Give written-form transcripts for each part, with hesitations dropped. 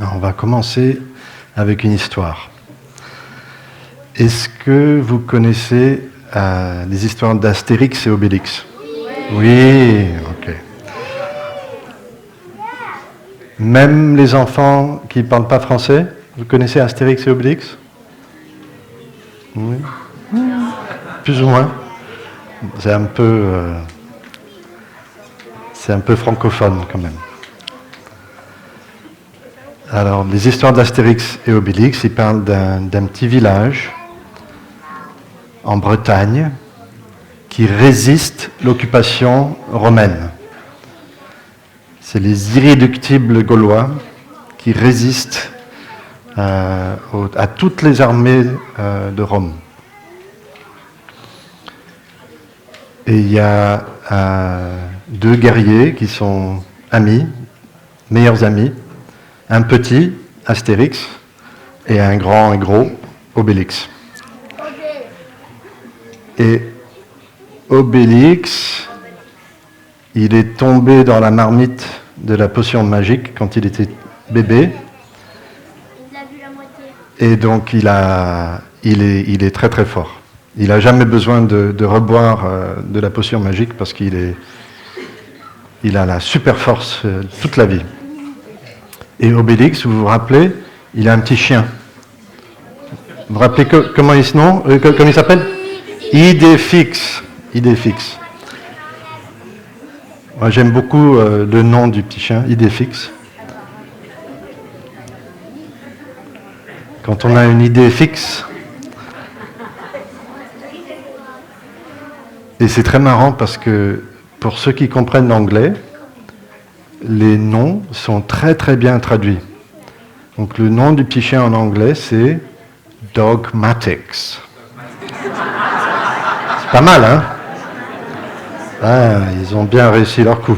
Alors, on va commencer avec une histoire. Est-ce que vous connaissez les histoires d'Astérix et Obélix? Oui, ok. Même les enfants qui ne parlent pas français, vous connaissez Astérix et Obélix? Oui. Plus ou moins. C'est un peu francophone quand même. Alors, les histoires d'Astérix et Obélix, ils parlent d'un petit village en Bretagne qui résiste l'occupation romaine. C'est les irréductibles Gaulois qui résistent à toutes les armées de Rome. Et il y a deux guerriers qui sont amis, meilleurs amis, un petit, Astérix, et un grand et gros, Obélix. Et Obélix, il est tombé dans la marmite de la potion magique quand il était bébé. Et donc il est très très fort. Il n'a jamais besoin de reboire de la potion magique parce qu'il a la super force toute la vie. Et Obélix, vous vous rappelez, il a un petit chien. Vous vous rappelez comment il s'appelle? Idéfix. Idéfix. Moi, j'aime beaucoup le nom du petit chien, Idéfix. Quand on a une idée fixe. Et c'est très marrant parce que pour ceux qui comprennent l'anglais, les noms sont très très bien traduits. Donc le nom du petit chien en anglais, c'est Dogmatix. C'est pas mal, hein? Ah, ils ont bien réussi leur coup.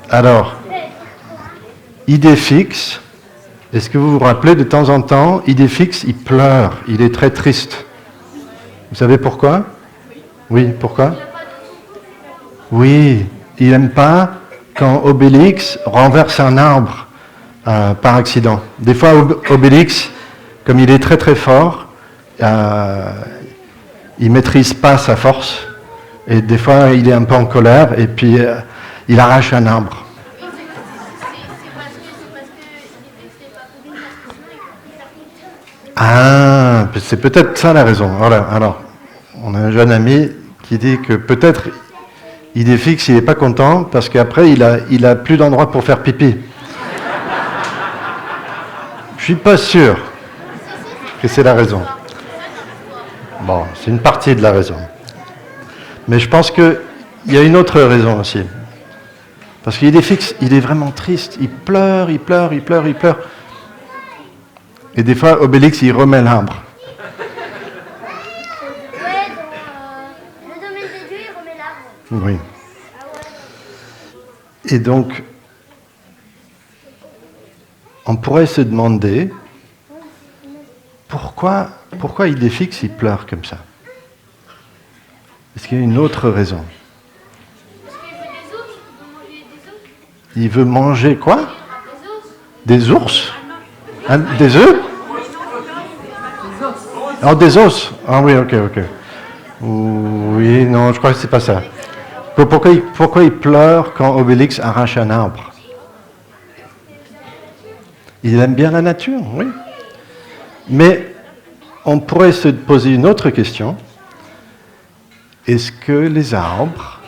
Alors, Idéfix, est-ce que vous vous rappelez de temps en temps, Idéfix, il pleure, il est très triste. Vous savez pourquoi? Oui, pourquoi? Oui, il n'aime pas quand Obélix renverse un arbre par accident. Des fois, Obélix, comme il est très très fort, il ne maîtrise pas sa force. Et des fois, il est un peu en colère et puis il arrache un arbre. Ah, c'est peut-être ça la raison. Voilà. Alors, on a un jeune ami qui dit que peut-être Idéfix, il n'est pas content parce qu'après, il a plus d'endroit pour faire pipi. Je suis pas sûr que c'est la raison. Bon, c'est une partie de la raison. Mais je pense qu'il y a une autre raison aussi. Parce qu'Idéfix, il est vraiment triste. Il pleure, il pleure, il pleure, il pleure. Et des fois, Obélix, il remet l'arbre. Le domaine des dieux, il remet l'arbre. Oui. Et donc, on pourrait se demander pourquoi Idéfix, il pleure comme ça? Est-ce qu'il y a une autre raison? Il veut manger quoi? Des ours? Des œufs? Oh, des os. Ah oui, ok. Oui, non, je crois que c'est pas ça. Pourquoi il pleure quand Obélix arrache un arbre? Il aime bien la nature, oui. Mais on pourrait se poser une autre question. Est-ce que les arbres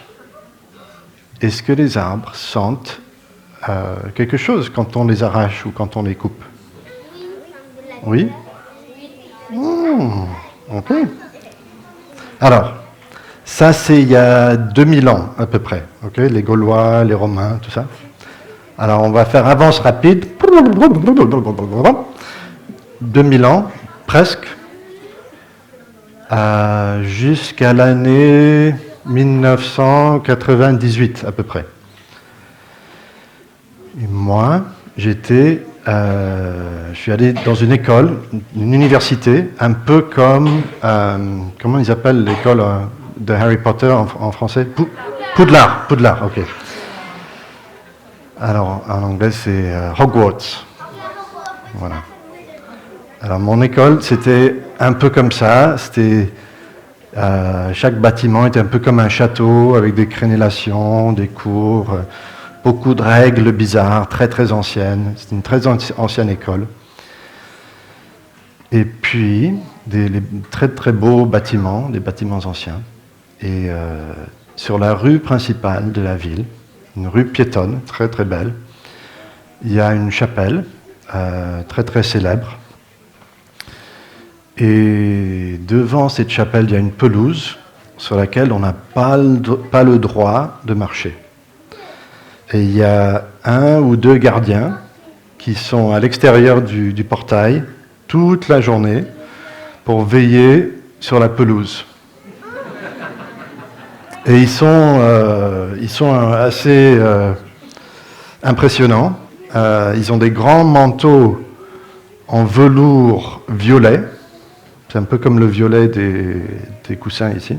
sentent quelque chose quand on les arrache ou quand on les coupe? Oui? Ok. Alors, ça c'est il y a 2000 ans à peu près. Ok, les Gaulois, les Romains, tout ça. Alors on va faire avance rapide. 2000 ans, presque. Jusqu'à l'année 1998 à peu près. Et moi, je suis allé dans une école, une université, un peu comme, comment ils appellent l'école de Harry Potter en français? Poudlard, ok. Alors, en anglais, c'est Hogwarts. Voilà. Alors, mon école, c'était un peu comme ça. Chaque bâtiment était un peu comme un château, avec des crénellations, des cours, beaucoup de règles bizarres, très très anciennes. C'était une très ancienne école. Et puis, des très très beaux bâtiments, des bâtiments anciens. Et sur la rue principale de la ville, une rue piétonne, très très belle, il y a une chapelle très très célèbre. Et devant cette chapelle, il y a une pelouse sur laquelle on n'a pas le droit de marcher. Et il y a 1 ou 2 gardiens qui sont à l'extérieur du portail toute la journée pour veiller sur la pelouse. Et ils sont assez impressionnants. Ils ont des grands manteaux en velours violet. C'est un peu comme le violet des coussins ici,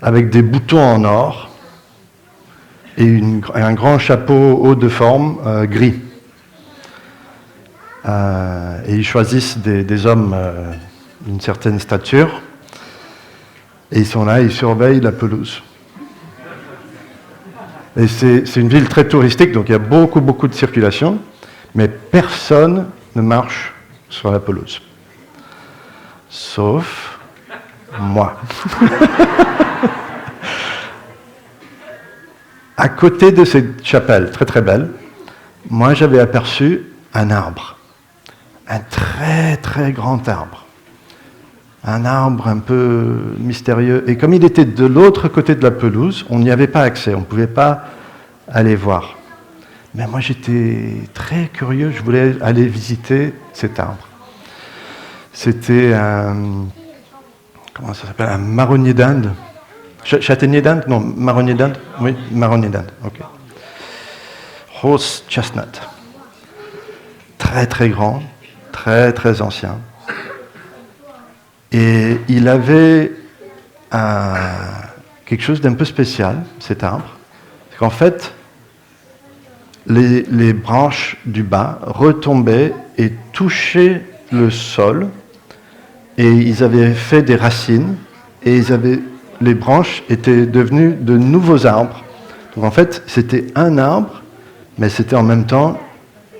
avec des boutons en or et un grand chapeau haut de forme gris. Et ils choisissent des hommes d'une certaine stature, et ils sont là, ils surveillent la pelouse. Et c'est une ville très touristique, donc il y a beaucoup, beaucoup de circulation, mais personne ne marche sur la pelouse. Sauf moi. À côté de cette chapelle, très très belle, moi j'avais aperçu un arbre. Un très très grand arbre. Un arbre un peu mystérieux. Et comme il était de l'autre côté de la pelouse, on n'y avait pas accès, on ne pouvait pas aller voir. Mais moi j'étais très curieux, je voulais aller visiter cet arbre. C'était comment ça s'appelle, un marronnier d'Inde. Châtaignier d'Inde? Non, marronnier d'Inde? Oui, marronnier d'Inde, ok. Horse chestnut. Très très grand, très très ancien. Et il avait quelque chose d'un peu spécial, cet arbre. C'est qu'en fait, les branches du bas retombaient et touchaient le sol, et ils avaient fait des racines, et les branches étaient devenues de nouveaux arbres. Donc en fait, c'était un arbre, mais c'était en même temps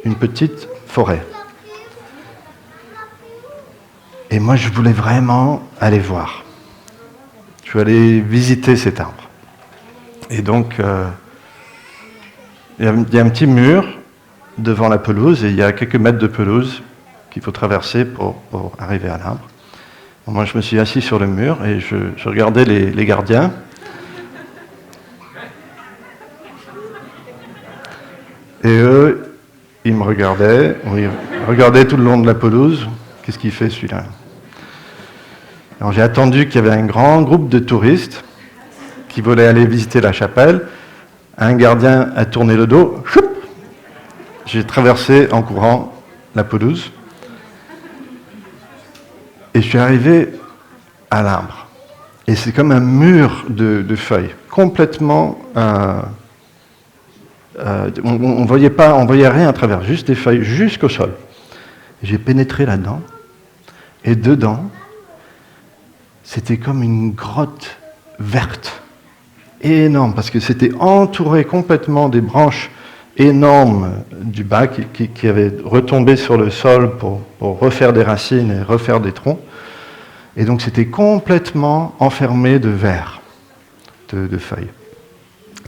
une petite forêt. Et moi, je voulais vraiment aller voir. Je voulais aller visiter cet arbre. Et donc, il y a un petit mur devant la pelouse, et il y a quelques mètres de pelouse qu'il faut traverser pour arriver à l'arbre. Moi, je me suis assis sur le mur et je regardais les gardiens. Et eux, ils me regardaient, ils regardaient tout le long de la pelouse. Qu'est-ce qu'il fait celui-là? Alors j'ai attendu qu'il y avait un grand groupe de touristes qui voulaient aller visiter la chapelle. Un gardien a tourné le dos. Choup, j'ai traversé en courant la pelouse. Et je suis arrivé à l'arbre. Et c'est comme un mur de feuilles, complètement... on voyait rien à travers, juste des feuilles jusqu'au sol. J'ai pénétré là-dedans, et dedans, c'était comme une grotte verte, énorme, parce que c'était entouré complètement des branches énormes du bas qui avaient retombé sur le sol pour refaire des racines et refaire des troncs. Et donc c'était complètement enfermé de verre, de feuilles.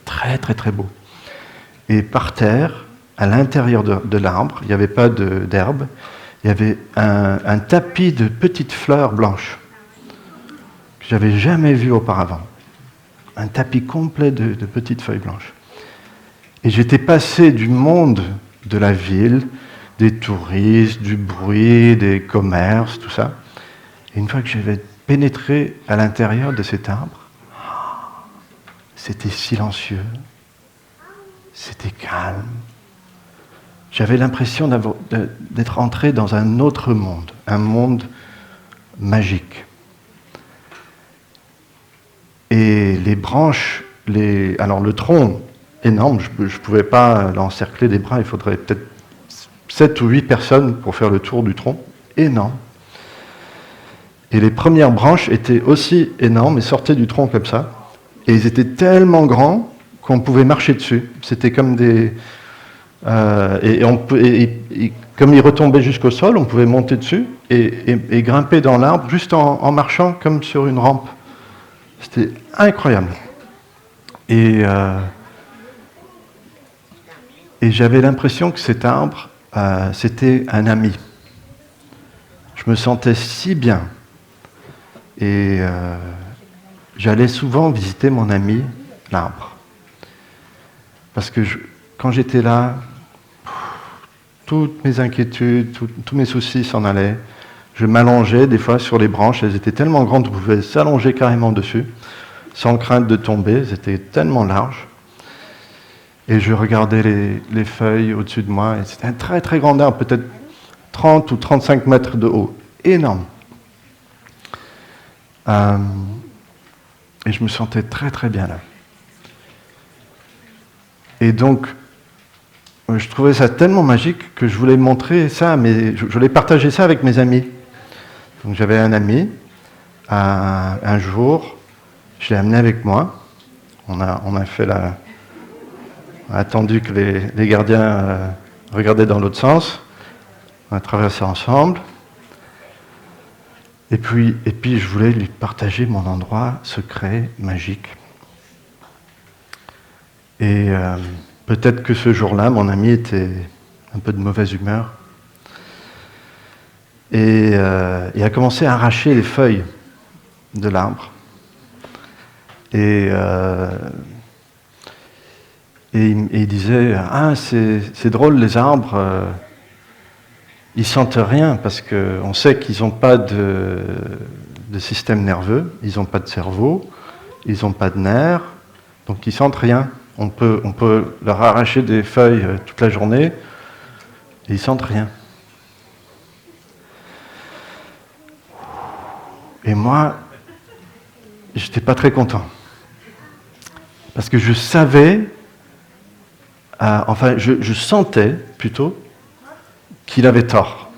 Très très très beau. Et par terre, à l'intérieur de l'arbre, il n'y avait pas d'herbe, il y avait un tapis de petites fleurs blanches que je n'avais jamais vu auparavant. Un tapis complet de petites feuilles blanches. Et j'étais passé du monde de la ville, des touristes, du bruit, des commerces, tout ça. Et une fois que j'avais pénétré à l'intérieur de cet arbre, c'était silencieux, c'était calme. J'avais l'impression d'être entré dans un autre monde, un monde magique. Et les branches, alors le tronc énorme. Je ne pouvais pas l'encercler des bras. Il faudrait peut-être 7 ou 8 personnes pour faire le tour du tronc. Énorme. Et les premières branches étaient aussi énormes et sortaient du tronc comme ça. Et ils étaient tellement grands qu'on pouvait marcher dessus. C'était comme des... et comme ils retombaient jusqu'au sol, on pouvait monter dessus et grimper dans l'arbre juste en marchant comme sur une rampe. C'était incroyable. Et j'avais l'impression que cet arbre, c'était un ami. Je me sentais si bien. Et j'allais souvent visiter mon ami, l'arbre. Parce que quand j'étais là, toutes mes inquiétudes, tous mes soucis s'en allaient. Je m'allongeais des fois sur les branches, elles étaient tellement grandes qu'on pouvait s'allonger carrément dessus, sans crainte de tomber, elles étaient tellement larges. Et je regardais les feuilles au-dessus de moi, et c'était un très très grand arbre, peut-être 30 ou 35 mètres de haut, énorme. Et je me sentais très très bien là. Et donc, je trouvais ça tellement magique que je voulais montrer ça, mais je voulais partager ça avec mes amis. Donc j'avais un ami, un jour, je l'ai amené avec moi. On a fait on a attendu que les gardiens regardaient dans l'autre sens. On a traversé ensemble. Et puis je voulais lui partager mon endroit secret, magique. Et peut-être que ce jour-là, mon ami était un peu de mauvaise humeur. Et il a commencé à arracher les feuilles de l'arbre. Et il disait, ah, c'est drôle, les arbres, ils sentent rien, parce qu'on sait qu'ils n'ont pas de système nerveux, ils n'ont pas de cerveau, ils n'ont pas de nerfs, donc ils sentent rien. On peut leur arracher des feuilles toute la journée, et ils sentent rien. Et moi, j'étais pas très content. Parce que je savais, je sentais plutôt qu'il avait tort.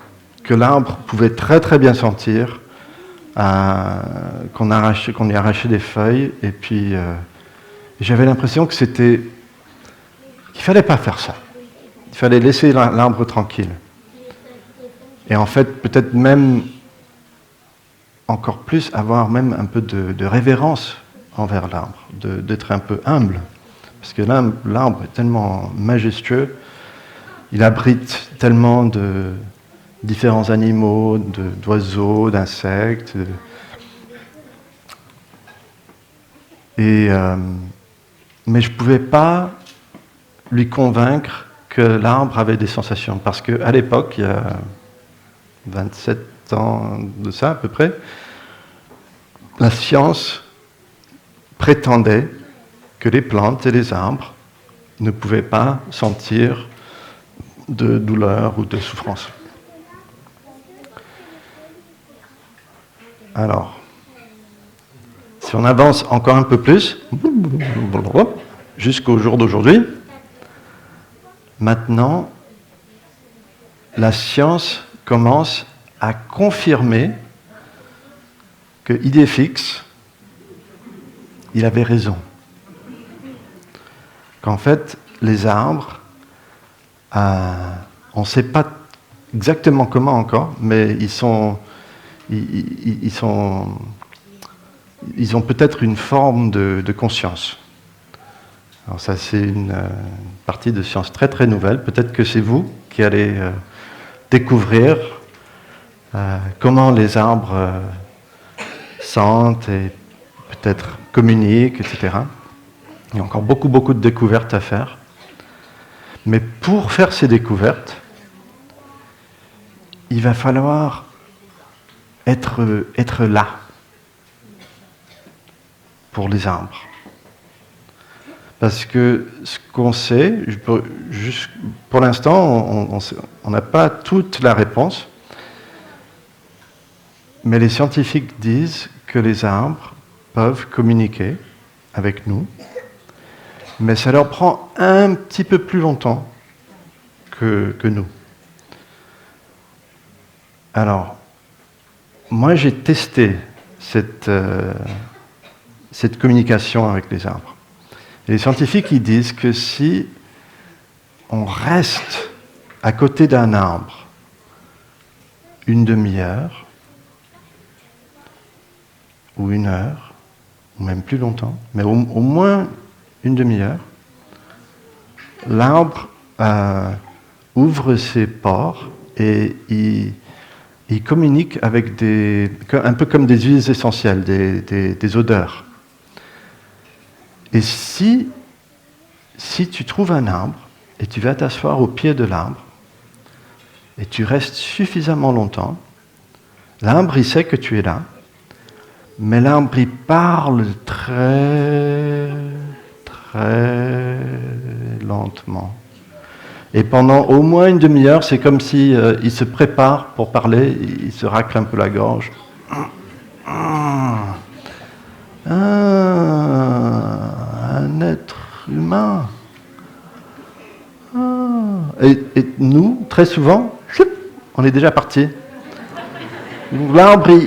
Que l'arbre pouvait très très bien sentir qu'on y arrachait des feuilles. Et puis, j'avais l'impression que qu'il fallait pas faire ça. Il fallait laisser l'arbre tranquille. Et en fait, peut-être même encore plus avoir même un peu de révérence envers l'arbre, d'être un peu humble. Parce que l'arbre est tellement majestueux, il abrite tellement de différents animaux, d'oiseaux, d'insectes. Mais je ne pouvais pas lui convaincre que l'arbre avait des sensations. Parce qu'à l'époque, il y a 27 ans de ça à peu près, la science prétendait que les plantes et les arbres ne pouvaient pas sentir de douleur ou de souffrance. Alors, si on avance encore un peu plus, jusqu'au jour d'aujourd'hui, maintenant, la science commence à confirmer que Idéfix, il avait raison. Qu'en fait, les arbres, on ne sait pas exactement comment encore, mais ils ont peut-être une forme de conscience. Alors ça, c'est une partie de science très très nouvelle. Peut-être que c'est vous qui allez découvrir comment les arbres sentent et peut-être communiquent, etc. Il y a encore beaucoup, beaucoup de découvertes à faire. Mais pour faire ces découvertes, il va falloir être là pour les arbres. Parce que ce qu'on sait, pour l'instant, on n'a pas toute la réponse, mais les scientifiques disent que les arbres peuvent communiquer avec nous, Mais ça leur prend un petit peu plus longtemps que nous. Alors, moi j'ai testé cette communication avec les arbres. Et les scientifiques ils disent que si on reste à côté d'un arbre une demi-heure, ou 1 heure, ou même plus longtemps, mais au moins une demi-heure, l'arbre ouvre ses pores et il communique avec un peu comme des huiles essentielles, des odeurs. Et si tu trouves un arbre et tu vas t'asseoir au pied de l'arbre et tu restes suffisamment longtemps, l'arbre il sait que tu es là, mais l'arbre il parle très très lentement. Et pendant au moins une demi-heure, c'est comme si il se prépare pour parler, il se racle un peu la gorge. Un être humain. Et nous, très souvent, on est déjà parti. L'arbre,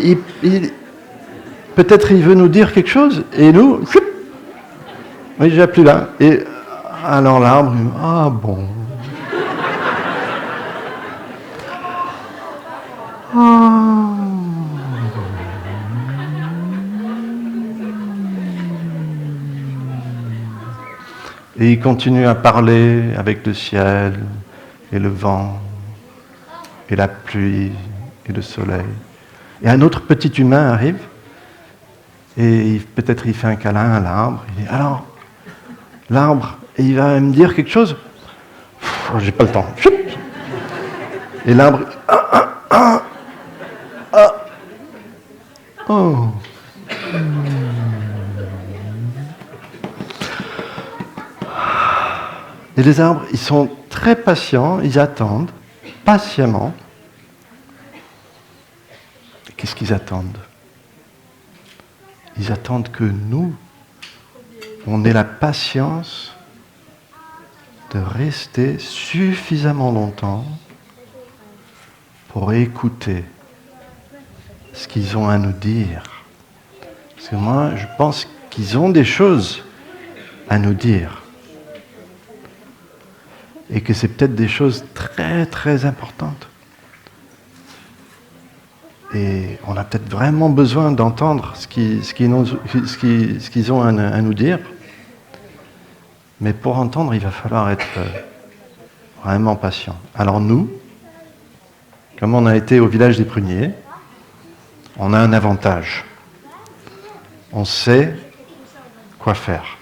peut-être il veut nous dire quelque chose, et nous, on est déjà plus là. Et alors l'arbre, ah bon. Et il continue à parler avec le ciel et le vent et la pluie et le soleil. Et un autre petit humain arrive et peut-être il fait un câlin à l'arbre. Il dit alors, l'arbre, et il va me dire quelque chose. J'ai pas le temps. Et l'arbre, oh. Et les arbres, ils sont très patients, ils attendent patiemment. Qu'est-ce qu'ils attendent? Ils attendent que nous, on ait la patience de rester suffisamment longtemps pour écouter ce qu'ils ont à nous dire. Parce que moi, je pense qu'ils ont des choses à nous dire. Et que c'est peut-être des choses très très importantes. Et on a peut-être vraiment besoin d'entendre ce qu'ils ont à nous dire. Mais pour entendre, il va falloir être vraiment patient. Alors nous, comme on a été au village des pruniers, on a un avantage. On sait quoi faire.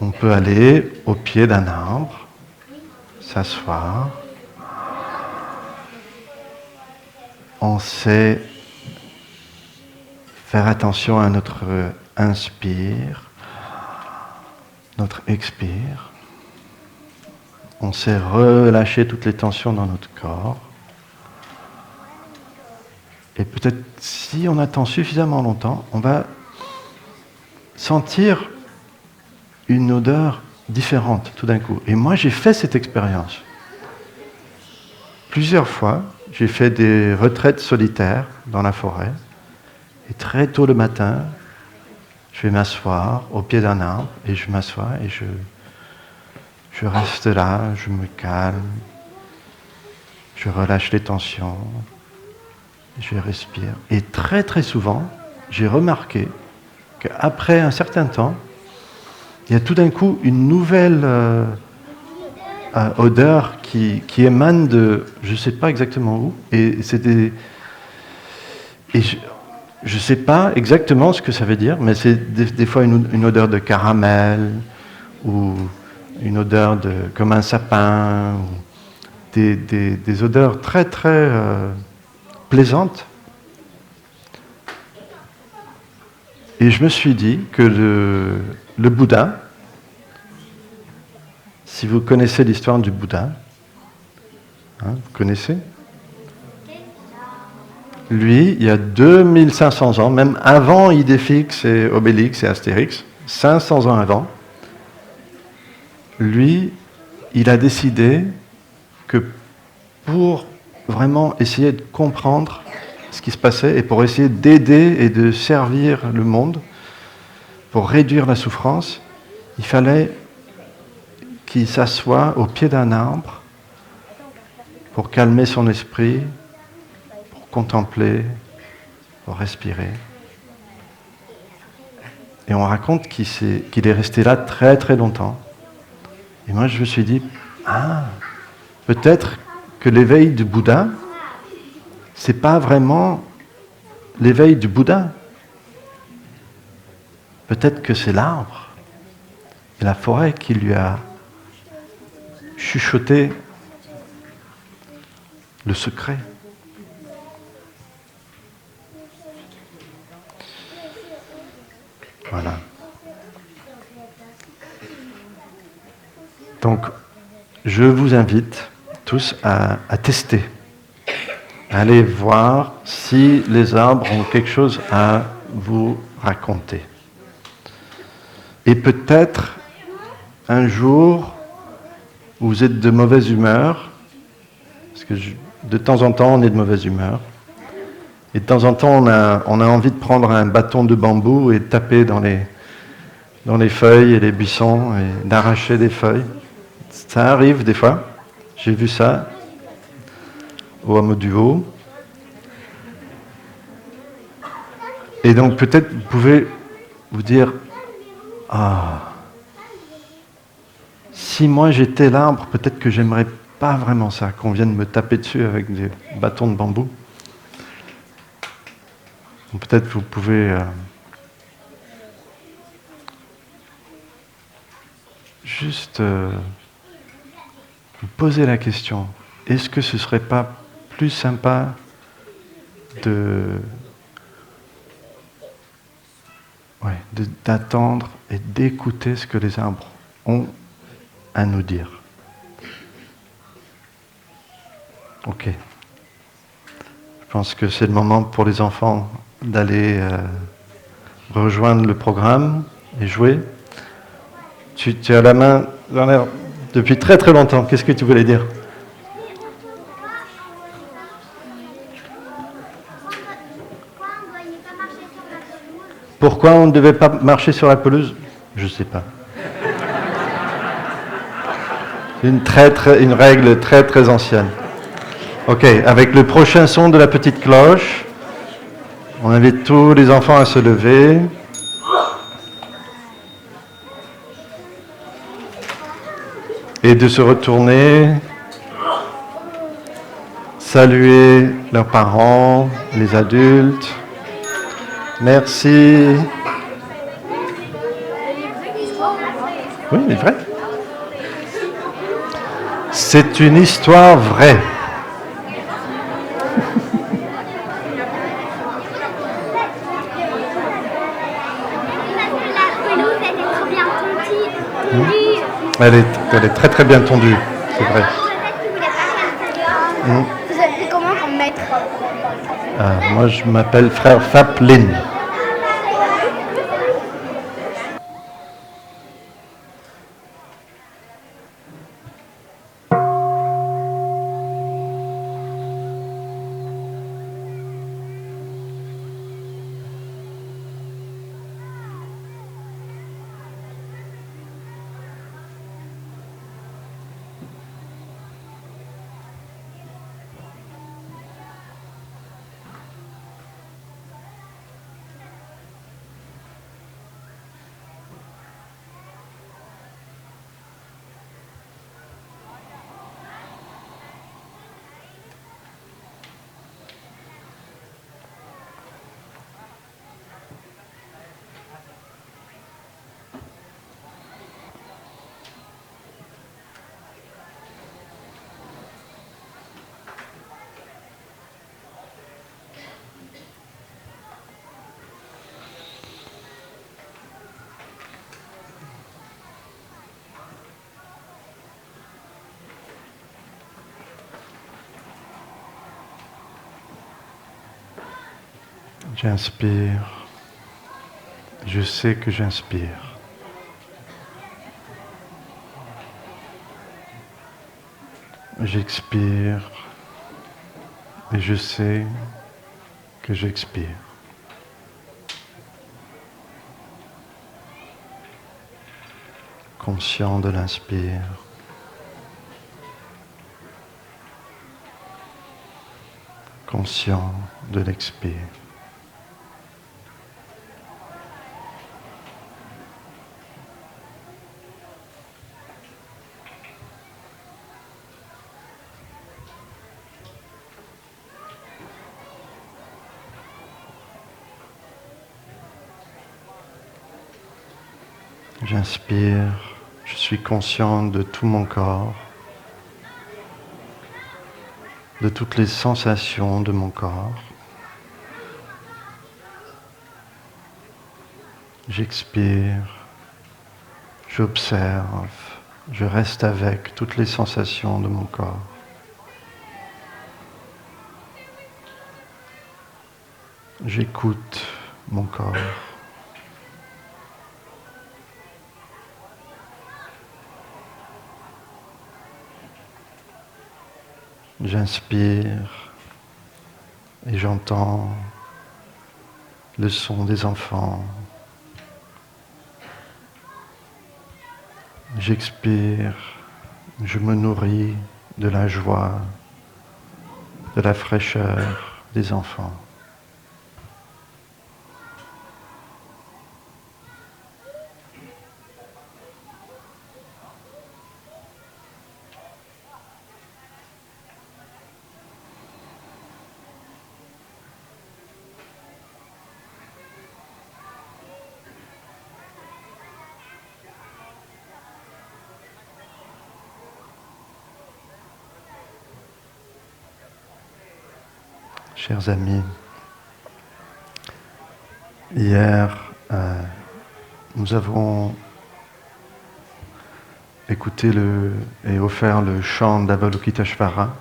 On peut aller au pied d'un arbre, s'asseoir. On sait faire attention à notre inspire, notre expire. On sait relâcher toutes les tensions dans notre corps. Et peut-être si on attend suffisamment longtemps, on va sentir une odeur différente tout d'un coup. Et moi, j'ai fait cette expérience. Plusieurs fois, j'ai fait des retraites solitaires dans la forêt. Et très tôt le matin, je vais m'asseoir au pied d'un arbre et je m'assois et je reste là, je me calme, je relâche les tensions, je respire. Et très très souvent, j'ai remarqué qu'après un certain temps, il y a tout d'un coup une nouvelle odeur qui émane de, je ne sais pas exactement où, et je ne sais pas exactement ce que ça veut dire, mais c'est des fois une odeur de caramel, ou une odeur comme un sapin, ou des odeurs très très plaisantes. Et je me suis dit que le Bouddha, si vous connaissez l'histoire du Bouddha, vous connaissez? Lui, il y a 2500 ans, même avant Idéfix et Obélix et Astérix, 500 ans avant, lui, il a décidé que pour vraiment essayer de comprendre ce qui se passait et pour essayer d'aider et de servir le monde, pour réduire la souffrance, il fallait qu'il s'assoie au pied d'un arbre pour calmer son esprit, pour contempler, pour respirer. Et on raconte qu'il est resté là très très longtemps. Et moi je me suis dit, peut-être que l'éveil du Bouddha, c'est pas vraiment l'éveil du Bouddha. Peut-être que c'est l'arbre et la forêt qui lui a chuchoté le secret. Voilà. Donc, je vous invite tous à tester, à aller voir si les arbres ont quelque chose à vous raconter. Et peut-être, un jour, vous êtes de mauvaise humeur, parce que de temps en temps, on est de mauvaise humeur. Et de temps en temps, on a envie de prendre un bâton de bambou et de taper dans les feuilles et les buissons et d'arracher des feuilles. Ça arrive des fois. J'ai vu ça au hameau du Haut. Et donc peut-être vous pouvez vous dire, si moi j'étais l'arbre, peut-être que j'aimerais pas vraiment ça, qu'on vienne me taper dessus avec des bâtons de bambou. Peut-être vous pouvez juste vous poser la question, est-ce que ce ne serait pas plus sympa d'attendre et d'écouter ce que les arbres ont à nous dire? Ok. Je pense que c'est le moment pour les enfants d'aller rejoindre le programme et jouer. Tu as la main dans l'air depuis très très longtemps. Qu'est-ce que tu voulais dire? Pourquoi on ne devait pas marcher sur la pelouse? Je ne sais pas. Une règle très très ancienne. Ok, avec le prochain son de la petite cloche, on invite tous les enfants à se lever. Et de se retourner, saluer leurs parents, les adultes. Merci. Oui, il est vrai. C'est une histoire vraie. Elle est très très bien tondue, c'est vrai. Vous appelez comment comme maître? Moi je m'appelle frère Faplin. J'inspire. Je sais que j'inspire. J'expire et je sais que j'expire. Conscient de l'inspire. Conscient de l'expire. J'inspire, je suis conscient de tout mon corps, de toutes les sensations de mon corps. J'expire, j'observe, je reste avec toutes les sensations de mon corps. J'écoute mon corps. J'inspire et j'entends le son des enfants. J'expire, je me nourris de la joie, de la fraîcheur des enfants. Chers amis, hier, nous avons écouté et offert le chant d'Avalokiteshvara.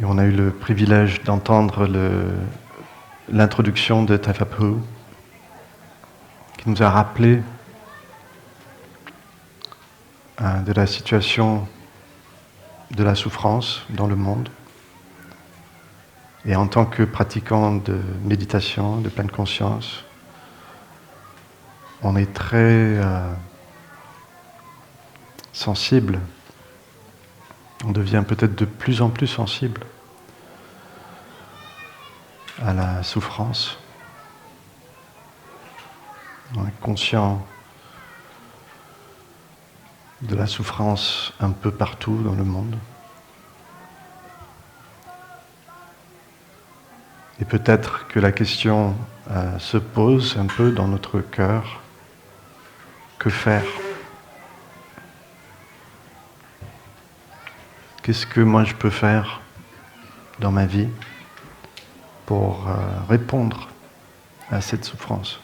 Et on a eu le privilège d'entendre l'introduction de Thaifaphu, qui nous a rappelé de la situation de la souffrance dans le monde. Et en tant que pratiquant de méditation, de pleine conscience, on est très sensible. On devient peut-être de plus en plus sensible à la souffrance. On est conscient de la souffrance un peu partout dans le monde. Et peut-être que la question se pose un peu dans notre cœur. Que faire ? Qu'est-ce que moi je peux faire dans ma vie pour répondre à cette souffrance ?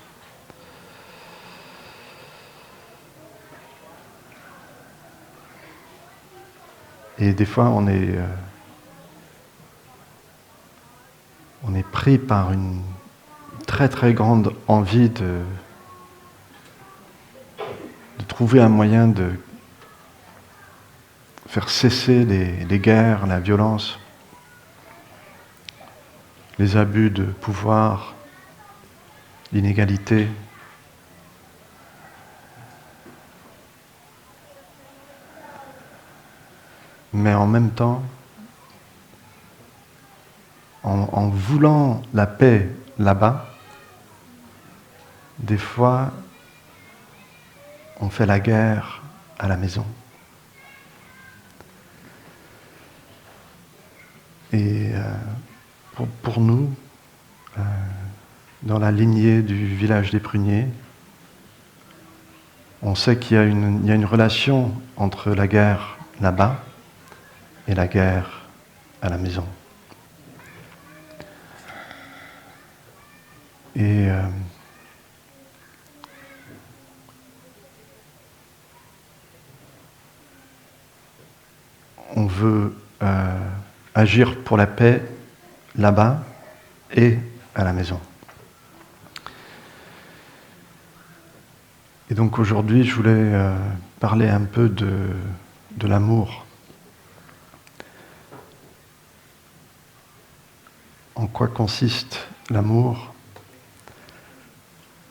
Et des fois, on est pris par une très très grande envie de trouver un moyen de faire cesser les guerres, la violence, les abus de pouvoir, l'inégalité. Mais en même temps, en voulant la paix là-bas, des fois, on fait la guerre à la maison. Et pour nous, dans la lignée du village des pruniers, on sait qu'il y a une relation entre la guerre là-bas et la guerre à la maison. Et on veut agir pour la paix là-bas et à la maison. Et donc aujourd'hui, je voulais parler un peu de l'amour. En quoi consiste l'amour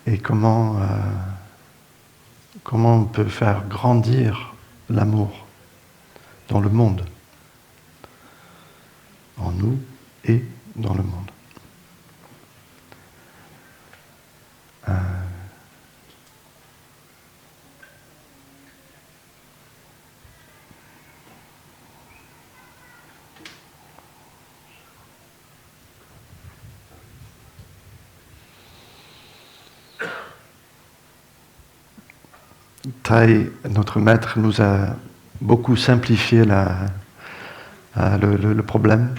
et comment on peut faire grandir l'amour dans le monde, en nous et dans le monde. Thay, notre maître, nous a beaucoup simplifié le problème.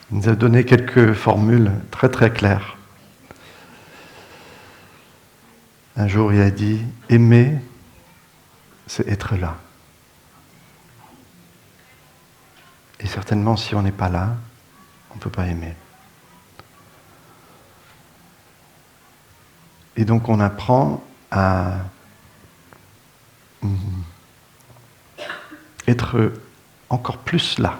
Il nous a donné quelques formules très très claires. Un jour, il a dit « Aimer, c'est être là ». Et certainement, si on n'est pas là, on ne peut pas aimer. Et donc, on apprend à être encore plus là.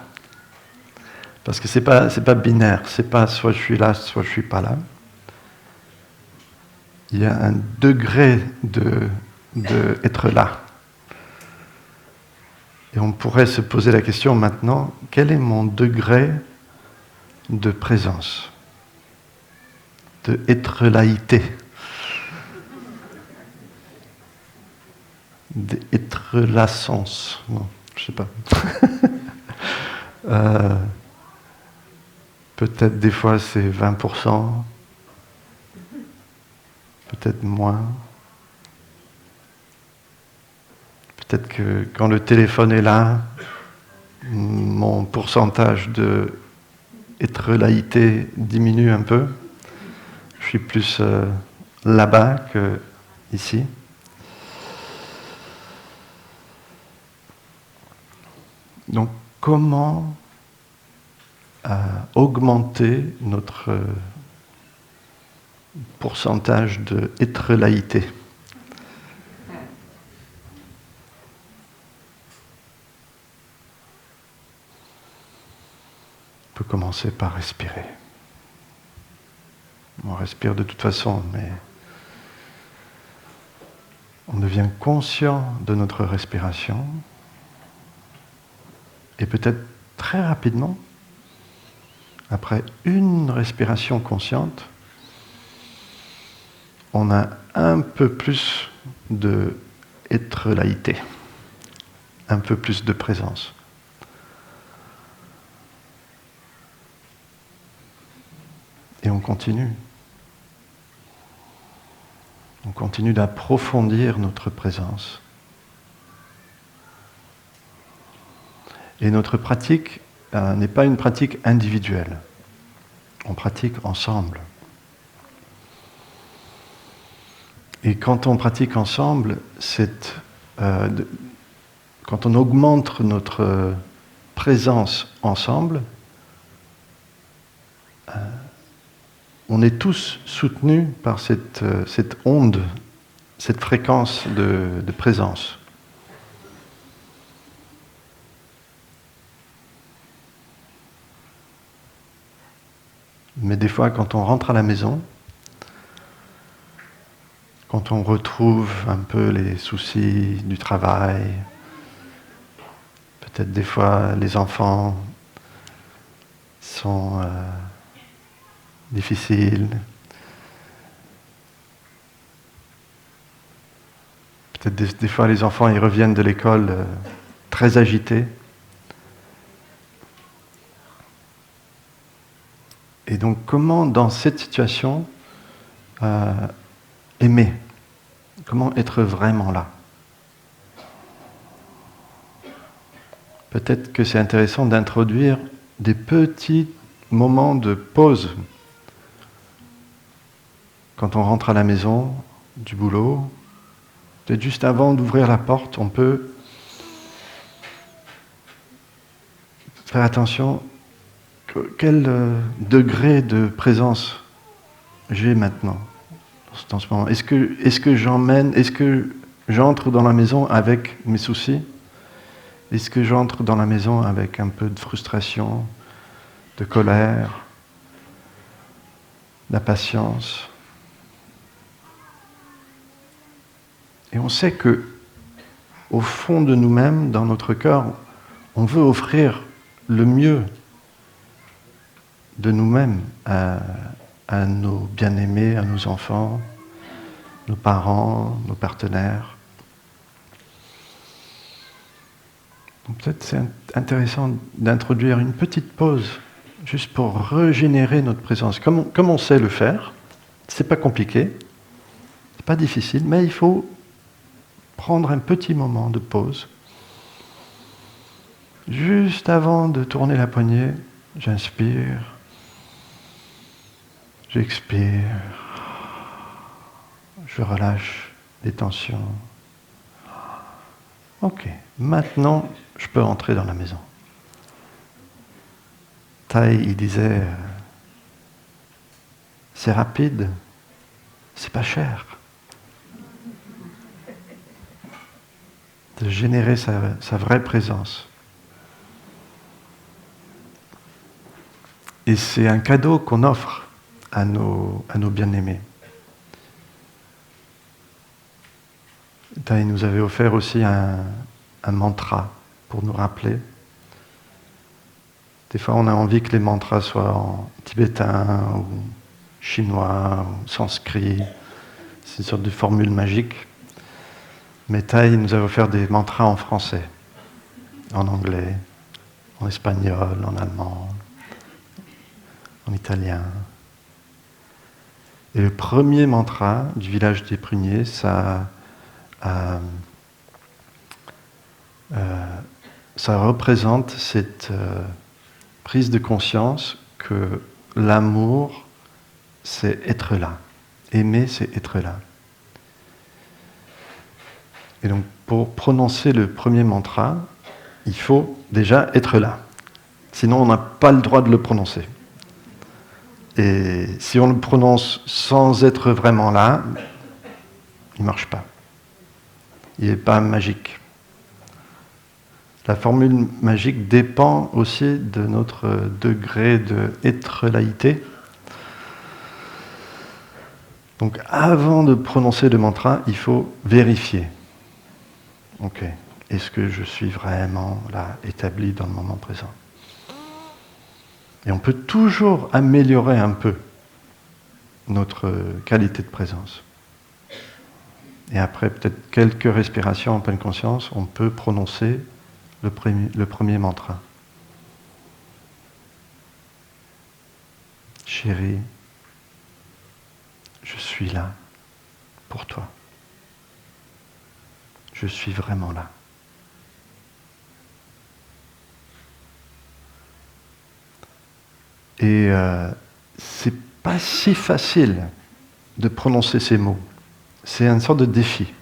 Parce que c'est pas binaire, c'est pas soit je suis là, soit je suis pas là. Il y a un degré de être là. Et on pourrait se poser la question maintenant, quel est mon degré de présence, de être laïté, d'être la sens, non, je sais pas. Peut-être des fois c'est 20%, peut-être moins. Peut-être que quand le téléphone est là, mon pourcentage de être laïté diminue un peu. Je suis plus là-bas que ici. Donc, comment augmenter notre pourcentage de être laïté ? On peut commencer par respirer. On respire de toute façon, mais on devient conscient de notre respiration. Et peut-être très rapidement, après une respiration consciente, on a un peu plus de être laïté, un peu plus de présence. Et on continue. On continue d'approfondir notre présence. Et notre pratique n'est pas une pratique individuelle. On pratique ensemble. Et quand on pratique ensemble, quand on augmente notre présence ensemble, on est tous soutenus par cette onde, cette fréquence de présence. Mais des fois, quand on rentre à la maison, quand on retrouve un peu les soucis du travail, peut-être des fois les enfants sont difficiles, peut-être des fois les enfants ils reviennent de l'école très agités. Et donc comment dans cette situation aimer ? Comment être vraiment là ? Peut-être que c'est intéressant d'introduire des petits moments de pause. Quand on rentre à la maison, du boulot, peut-être juste avant d'ouvrir la porte, on peut faire attention, quel degré de présence j'ai maintenant, dans ce moment. Est-ce que j'emmène, est-ce que j'entre dans la maison avec mes soucis? Est-ce que j'entre dans la maison avec un peu de frustration, de colère, d'impatience? Et on sait que, au fond de nous-mêmes, dans notre cœur, on veut offrir le mieux de nous-mêmes à nos bien-aimés, à nos enfants, nos parents, nos partenaires. Donc peut-être c'est intéressant d'introduire une petite pause, juste pour régénérer notre présence. Comme on sait le faire, c'est pas compliqué, c'est pas difficile, mais il faut prendre un petit moment de pause. Juste avant de tourner la poignée, j'inspire, j'expire, je relâche les tensions. Ok, maintenant je peux entrer dans la maison. Tai, il disait, c'est rapide, c'est pas cher. De générer sa vraie présence. Et c'est un cadeau qu'on offre à nos bien-aimés. Tai nous avait offert aussi un mantra pour nous rappeler. Des fois, on a envie que les mantras soient en tibétain ou chinois ou sanskrit. C'est une sorte de formule magique. Mais Tai nous avait offert des mantras en français, en anglais, en espagnol, en allemand, en italien. Et le premier mantra du village des pruniers, ça représente cette prise de conscience que l'amour, c'est être là. Aimer, c'est être là. Et donc, pour prononcer le premier mantra, il faut déjà être là. Sinon, on n'a pas le droit de le prononcer. Et si on le prononce sans être vraiment là, il ne marche pas. Il n'est pas magique. La formule magique dépend aussi de notre degré d'être-laïté. Donc, avant de prononcer le mantra, il faut vérifier. Ok, est-ce que je suis vraiment là, établi dans le moment présent? Et on peut toujours améliorer un peu notre qualité de présence. Et après peut-être quelques respirations en pleine conscience, on peut prononcer le premier mantra. Chérie, je suis là pour toi. Je suis vraiment là. Et c'est pas si facile de prononcer ces mots. C'est une sorte de défi.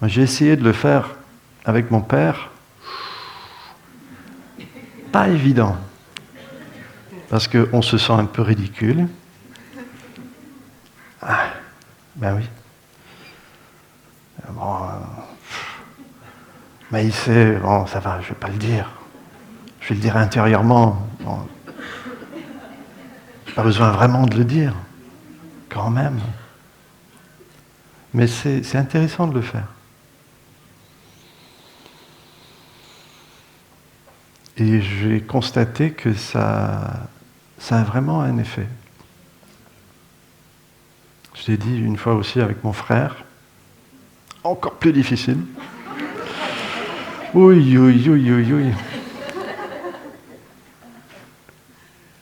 Moi, j'ai essayé de le faire avec mon père. Pas évident. Parce qu'on se sent un peu ridicule. Ah, ben oui. Bon, mais il sait, bon, ça va, je ne vais pas le dire. Je vais le dire intérieurement. Bon, pas besoin vraiment de le dire, quand même. Mais c'est intéressant de le faire. Et j'ai constaté que ça a vraiment un effet. Je l'ai dit une fois aussi avec mon frère, encore plus difficile. Oui, oui, oui, oui, oui.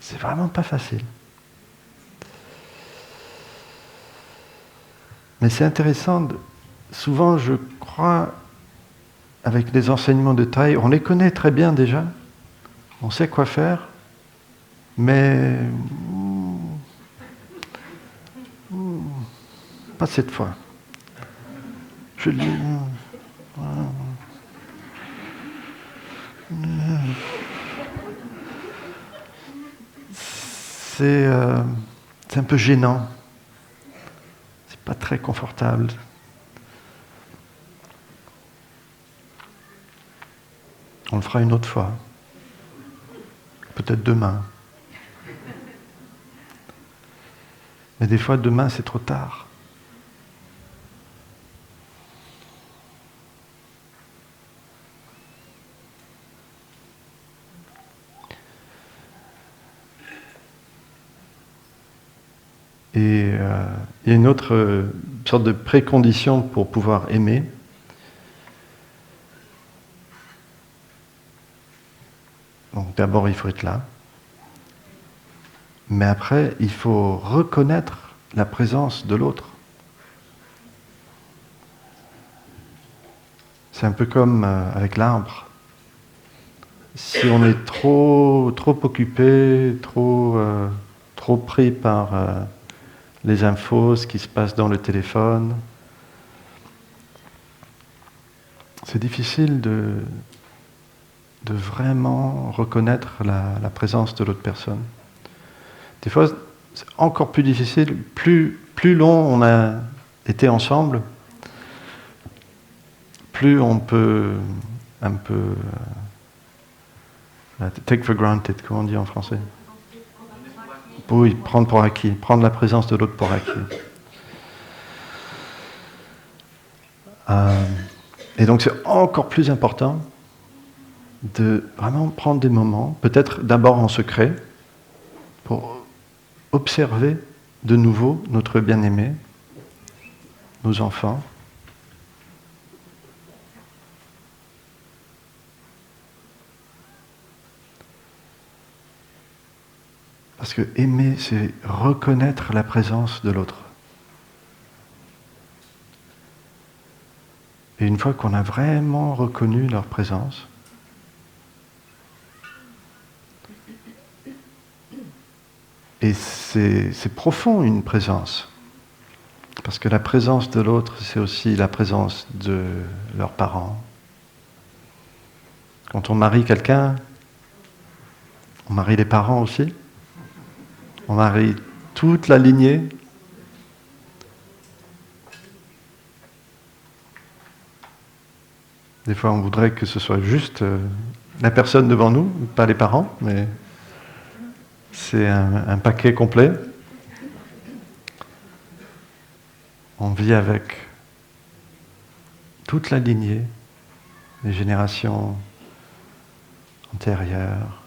C'est vraiment pas facile. Mais c'est intéressant, souvent je crois, avec les enseignements de Tai, on les connaît très bien déjà, on sait quoi faire, mais pas cette fois. Je dis, c'est un peu gênant. C'est pas très confortable. On le fera une autre fois. Peut-être demain. Mais des fois, demain, c'est trop tard. Et il y a une autre sorte de précondition pour pouvoir aimer. Donc d'abord, il faut être là. Mais après, il faut reconnaître la présence de l'autre. C'est un peu comme avec l'arbre. Si on est trop occupé, trop pris par les infos, ce qui se passe dans le téléphone, c'est difficile de vraiment reconnaître la présence de l'autre personne. Des fois, c'est encore plus difficile. Plus long on a été ensemble, plus on peut un peu take for granted, comment on dit en français? Oui, prendre pour acquis, prendre la présence de l'autre pour acquis. Et donc c'est encore plus important de vraiment prendre des moments, peut-être d'abord en secret, pour observer de nouveau notre bien-aimé, nos enfants. Parce que aimer, c'est reconnaître la présence de l'autre. Et une fois qu'on a vraiment reconnu leur présence, et c'est profond une présence, parce que la présence de l'autre, c'est aussi la présence de leurs parents. Quand on marie quelqu'un, on marie les parents aussi. On marie toute la lignée. Des fois, on voudrait que ce soit juste la personne devant nous, pas les parents, mais c'est un paquet complet. On vit avec toute la lignée, les générations antérieures.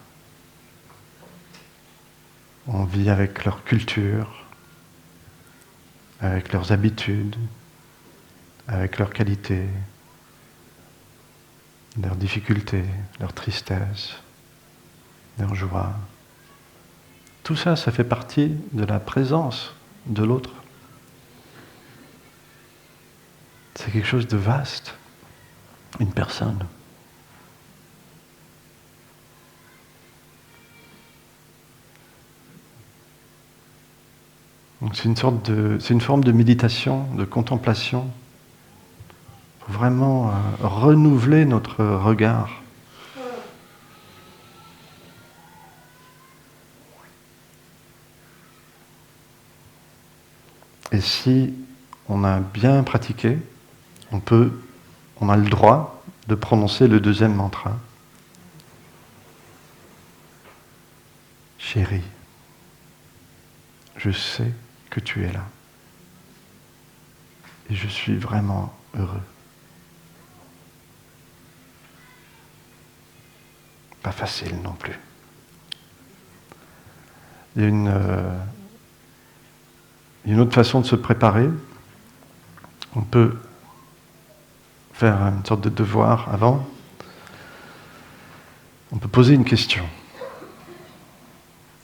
On vit avec leur culture, avec leurs habitudes, avec leurs qualités, leurs difficultés, leurs tristesses, leurs joies. Tout ça, ça fait partie de la présence de l'autre. C'est quelque chose de vaste, une personne. Donc c'est une forme de méditation, de contemplation, pour vraiment renouveler notre regard. Et si on a bien pratiqué, on a le droit de prononcer le deuxième mantra. Chérie, je sais que tu es là. Et je suis vraiment heureux. Pas facile non plus. Il y a une autre façon de se préparer. On peut faire une sorte de devoir avant. On peut poser une question.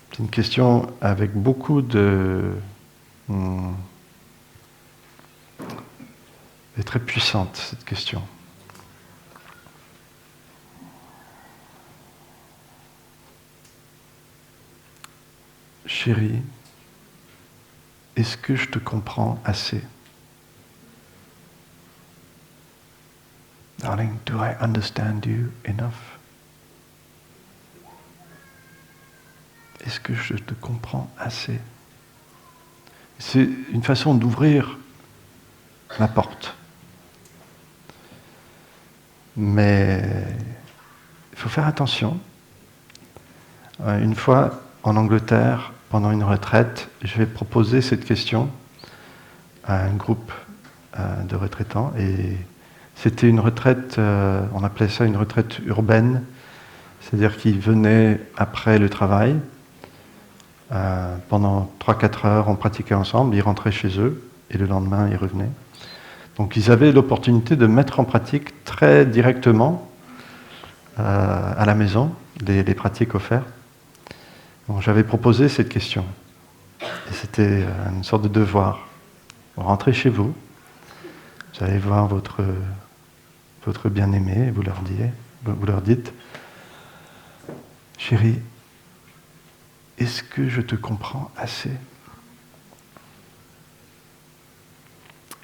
C'est une question avec beaucoup de... Elle est très puissante, cette question. Chérie, est-ce que je te comprends assez? Darling, do I understand you enough? Est-ce que je te comprends assez? C'est une façon d'ouvrir la porte. Mais il faut faire attention. Une fois, en Angleterre, pendant une retraite, je vais proposer cette question à un groupe de retraitants. Et c'était une retraite, on appelait ça une retraite urbaine, c'est-à-dire qu'ils venaient après le travail. Pendant 3-4 heures, on pratiquait ensemble, ils rentraient chez eux, et le lendemain, ils revenaient. Donc ils avaient l'opportunité de mettre en pratique très directement, à la maison, les pratiques offertes. Donc j'avais proposé cette question. Et c'était une sorte de devoir. Vous rentrez chez vous, vous allez voir votre bien-aimé, et vous leur dites, chérie, est-ce que je te comprends assez ?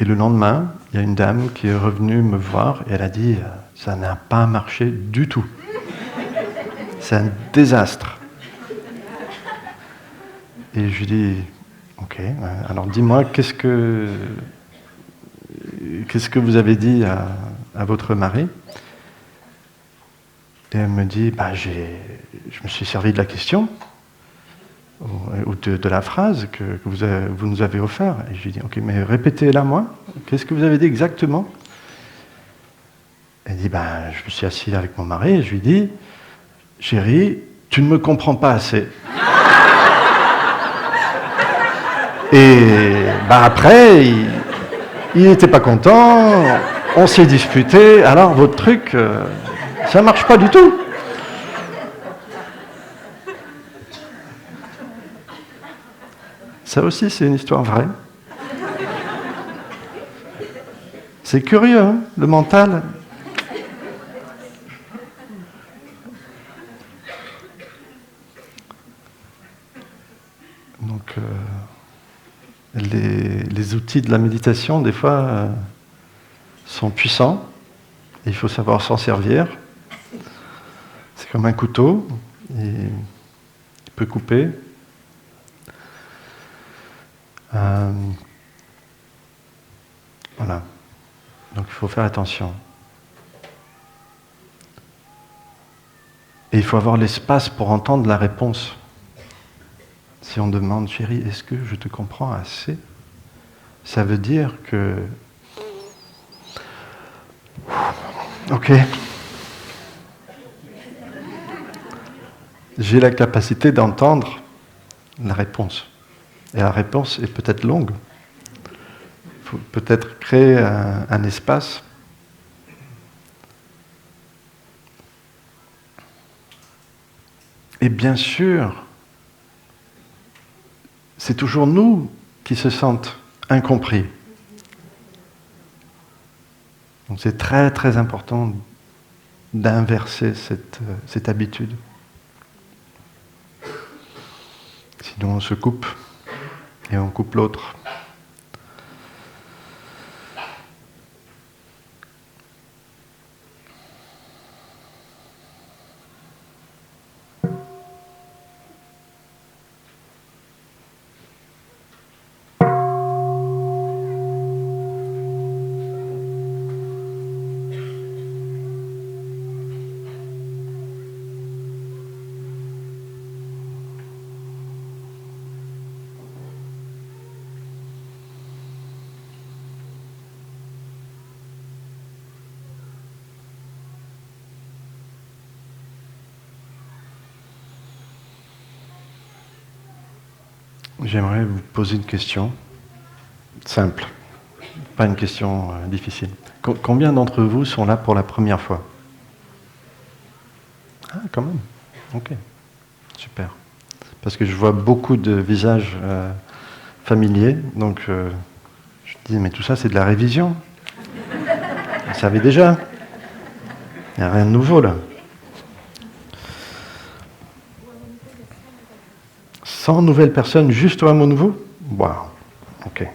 Et le lendemain, il y a une dame qui est revenue me voir et elle a dit, ça n'a pas marché du tout. C'est un désastre. Et je lui dis, ok, alors dis-moi, qu'est-ce que vous avez dit à votre mari ? Et elle me dit, je me suis servi de la question, ou de la phrase que vous nous avez offert. Et je lui dis, ok, mais répétez-la moi, qu'est-ce que vous avez dit exactement ? Elle dit, je me suis assis avec mon mari et je lui dis, chérie, tu ne me comprends pas assez. Et après, il n'était pas content, on s'est disputé, alors votre truc, ça marche pas du tout. Ça aussi, c'est une histoire vraie. C'est curieux, hein, le mental. Donc, les outils de la méditation, des fois, sont puissants. Et il faut savoir s'en servir. C'est comme un couteau. Il peut couper. Voilà. Donc il faut faire attention. Et il faut avoir l'espace pour entendre la réponse. Si on demande, chérie, est-ce que je te comprends assez ? Ça veut dire que... Ok. J'ai la capacité d'entendre la réponse. Et la réponse est peut-être longue. Il faut peut-être créer un espace. Et bien sûr, c'est toujours nous qui se sentent incompris. Donc c'est très très important d'inverser cette habitude. Sinon on se coupe et on coupe l'autre. J'aimerais vous poser une question simple, pas une question difficile. Combien d'entre vous sont là pour la première fois ? Ah, quand même. Ok, super. Parce que je vois beaucoup de visages familiers, donc je dis, mais tout ça c'est de la révision. Vous savez déjà. Il n'y a rien de nouveau là. 100 nouvelles personnes juste au hameau nouveau ? Waouh, ok.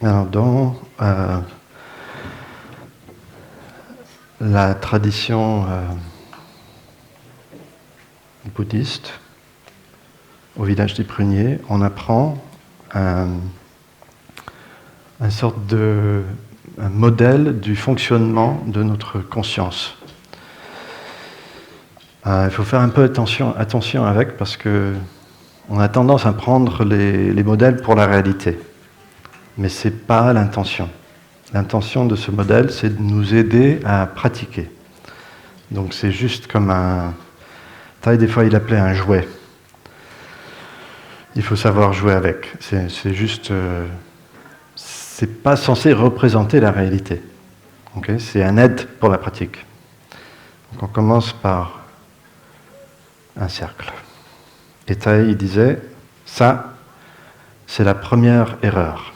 Alors dans la tradition bouddhiste, au village des Pruniers, on apprend un modèle du fonctionnement de notre conscience. Il faut faire un peu attention avec, parce que on a tendance à prendre les modèles pour la réalité. Mais ce n'est pas l'intention. L'intention de ce modèle, c'est de nous aider à pratiquer. Donc c'est juste comme un... Des fois, il appelait un jouet. Il faut savoir jouer avec. C'est juste... c'est pas censé représenter la réalité. Okay, c'est un aide pour la pratique. Donc on commence par un cercle. Et Thay, il disait, ça, c'est la première erreur.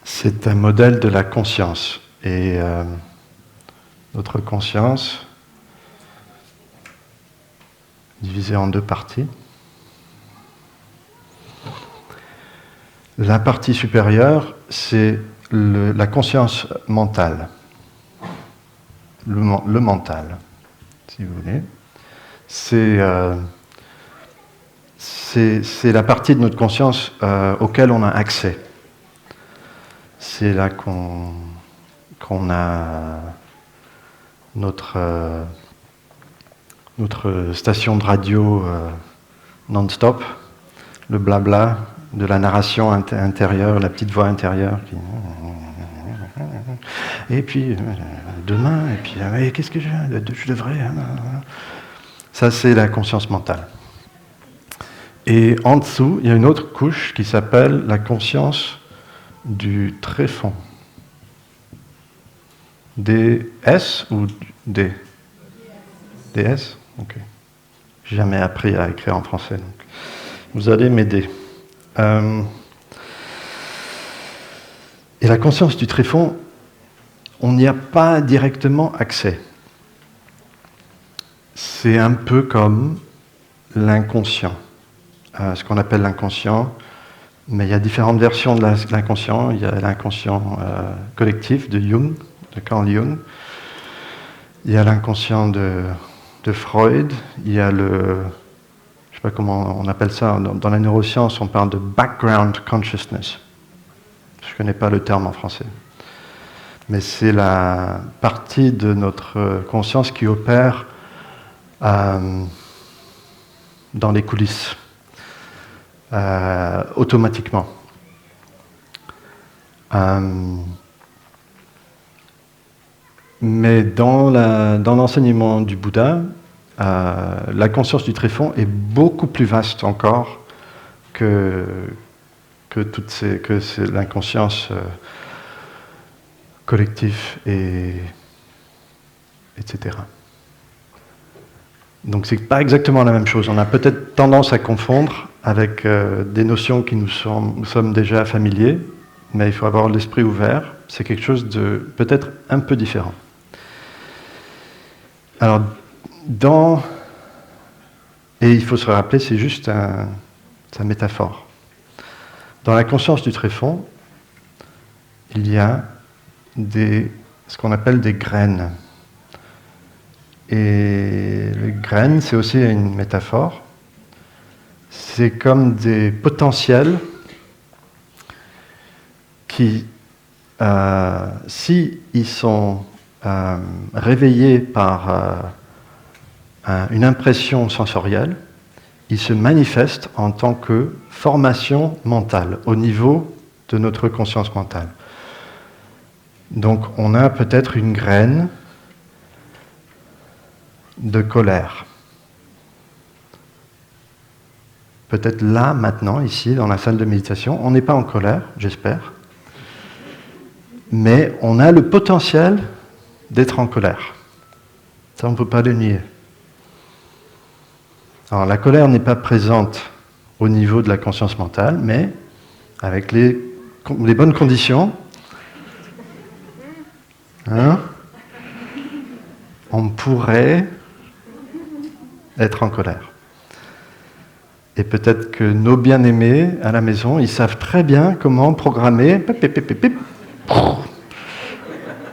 C'est un modèle de la conscience. Et notre conscience, divisée en deux parties. La partie supérieure, c'est la conscience mentale. Le mental, si vous voulez. C'est la partie de notre conscience auquel on a accès. C'est là qu'on a notre station de radio non-stop, le blabla de la narration intérieure, la petite voix intérieure qui... Et puis, demain, et puis, qu'est-ce que je devrais... Ça, c'est la conscience mentale. Et en dessous, il y a une autre couche qui s'appelle la conscience du tréfonds. DS ou D? DS? Ok. J'ai jamais appris à écrire en français, donc vous allez m'aider. Et la conscience du tréfonds, on n'y a pas directement accès. C'est un peu comme l'inconscient. Ce qu'on appelle l'inconscient, mais il y a différentes versions de l'inconscient. Il y a l'inconscient collectif de Jung, de Carl Jung. Il y a l'inconscient de Freud. Il y a je ne sais pas comment on appelle ça, dans la neuroscience, on parle de background consciousness. Je ne connais pas le terme en français. Mais c'est la partie de notre conscience qui opère dans les coulisses, automatiquement. Mais dans l'enseignement du Bouddha, la conscience du tréfonds est beaucoup plus vaste encore que c'est l'inconscience collective, etc. Donc c'est pas exactement la même chose. On a peut-être tendance à confondre avec des notions qui nous sommes déjà familiers, mais il faut avoir l'esprit ouvert. C'est quelque chose de peut-être un peu différent. Alors, et il faut se rappeler, c'est juste sa métaphore. Dans la conscience du tréfonds, il y a ce qu'on appelle des graines. Et les graines, c'est aussi une métaphore. C'est comme des potentiels qui, si ils sont réveillés par une impression sensorielle, ils se manifestent en tant que formation mentale, au niveau de notre conscience mentale. Donc on a peut-être une graine de colère. Peut-être là, maintenant, ici, dans la salle de méditation, on n'est pas en colère, j'espère, mais on a le potentiel d'être en colère. Ça, on ne peut pas le nier. Alors la colère n'est pas présente au niveau de la conscience mentale, mais avec les bonnes conditions, on pourrait être en colère. Et peut-être que nos bien-aimés à la maison, ils savent très bien comment programmer,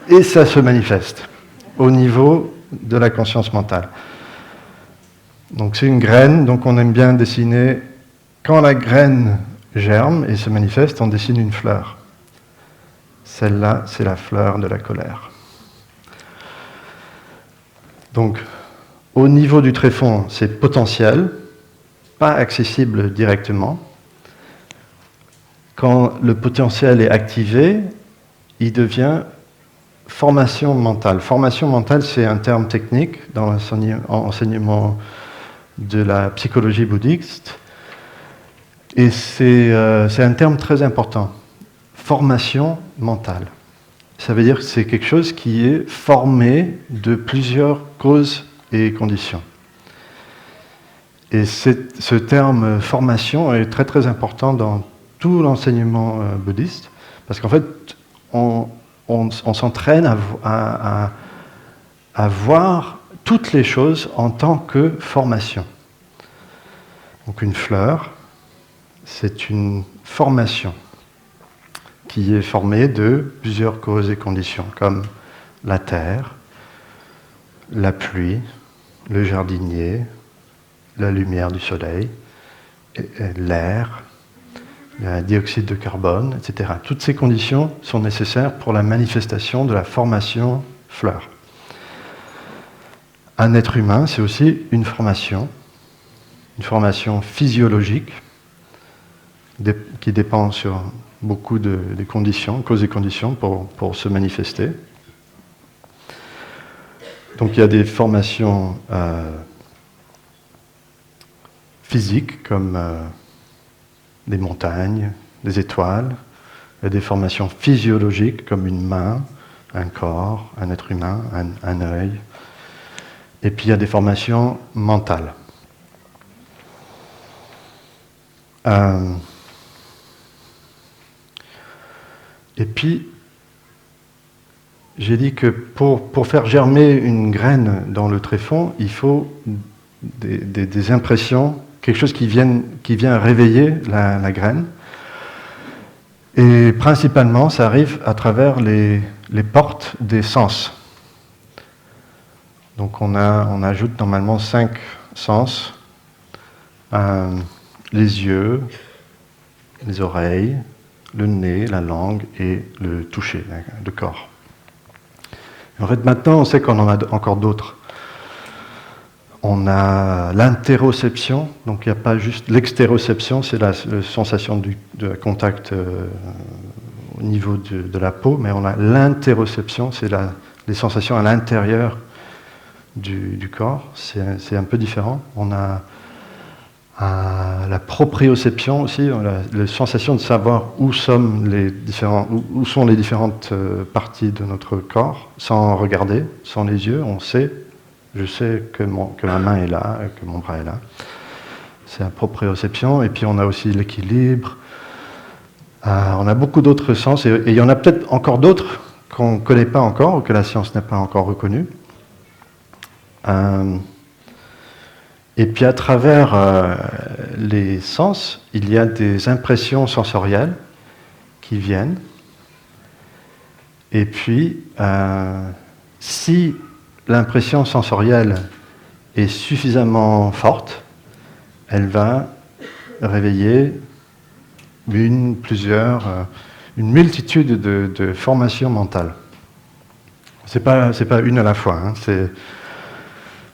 et ça se manifeste. au niveau de la conscience mentale. Donc c'est une graine, donc on aime bien dessiner, quand la graine germe et se manifeste, on dessine une fleur. Celle-là, c'est la fleur de la colère. Donc, au niveau du tréfonds, c'est potentiel, pas accessible directement. Quand le potentiel est activé, il devient formation mentale. Formation mentale, c'est un terme technique dans l'enseignement de la psychologie bouddhiste. Et c'est un terme très important. Formation mentale. Ça veut dire que c'est quelque chose qui est formé de plusieurs causes et conditions. Et ce terme formation est très très important dans tout l'enseignement bouddhiste, parce qu'en fait, on s'entraîne à voir toutes les choses en tant que formation. Donc une fleur, c'est une formation qui est formée de plusieurs causes et conditions, comme la terre, la pluie, le jardinier, la lumière du soleil, l'air, le dioxyde de carbone, etc. Toutes ces conditions sont nécessaires pour la manifestation de la formation fleur. Un être humain, c'est aussi une formation physiologique qui dépend sur beaucoup de conditions, causes et conditions pour se manifester. Donc il y a des formations physiques comme des montagnes, des étoiles. Il y a des formations physiologiques comme une main, un corps, un être humain, un œil. Et puis il y a des formations mentales. Et puis, j'ai dit que pour faire germer une graine dans le tréfonds, il faut des impressions, quelque chose qui vient réveiller la graine. Et principalement, ça arrive à travers les portes des sens. Donc on ajoute normalement 5 sens. Les yeux, les oreilles, le nez, la langue et le toucher, le corps. En fait, maintenant, on sait qu'on en a encore d'autres. On a l'interoception, donc il n'y a pas juste l'extéroception, c'est la sensation de contact au niveau de la peau, mais on a l'interoception, c'est les sensations à l'intérieur du corps, c'est un peu différent. On a la proprioception aussi, la sensation de savoir où sont les différentes parties de notre corps, sans regarder, sans les yeux, je sais que ma main est là, que mon bras est là. C'est la proprioception, et puis on a aussi l'équilibre. On a beaucoup d'autres sens, et il y en a peut-être encore d'autres qu'on ne connaît pas encore, ou que la science n'a pas encore reconnues. Et puis à travers les sens, il y a des impressions sensorielles qui viennent. Et puis, si l'impression sensorielle est suffisamment forte, elle va réveiller une multitude de formations mentales. C'est pas une à la fois, hein,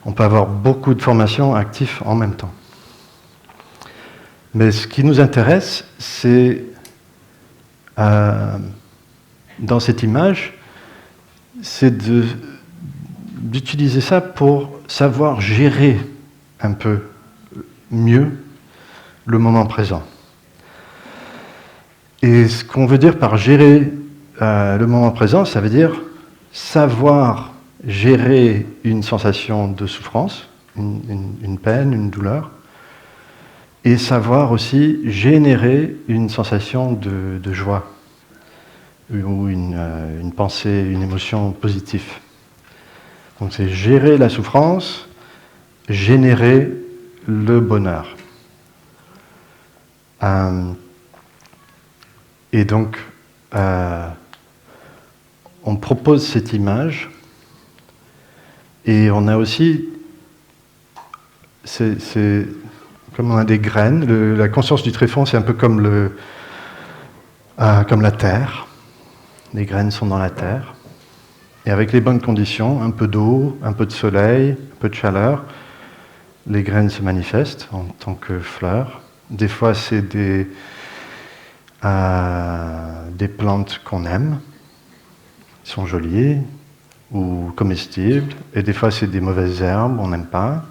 on peut avoir beaucoup de formations actives en même temps. Mais ce qui nous intéresse, c'est, dans cette image, c'est d'utiliser ça pour savoir gérer un peu mieux le moment présent. Et ce qu'on veut dire par gérer le moment présent, ça veut dire savoir gérer une sensation de souffrance, une peine, une douleur, et savoir aussi générer une sensation de joie, ou une pensée, une émotion positive. Donc c'est gérer la souffrance, générer le bonheur. Et donc, on propose cette image Et on a aussi, comme on a des graines, la conscience du tréfonds, c'est un peu comme la terre. Les graines sont dans la terre. Et avec les bonnes conditions, un peu d'eau, un peu de soleil, un peu de chaleur, les graines se manifestent en tant que fleurs. Des fois, c'est des plantes qu'on aime, qui sont jolies ou comestibles. Et des fois, c'est des mauvaises herbes, on n'aime pas.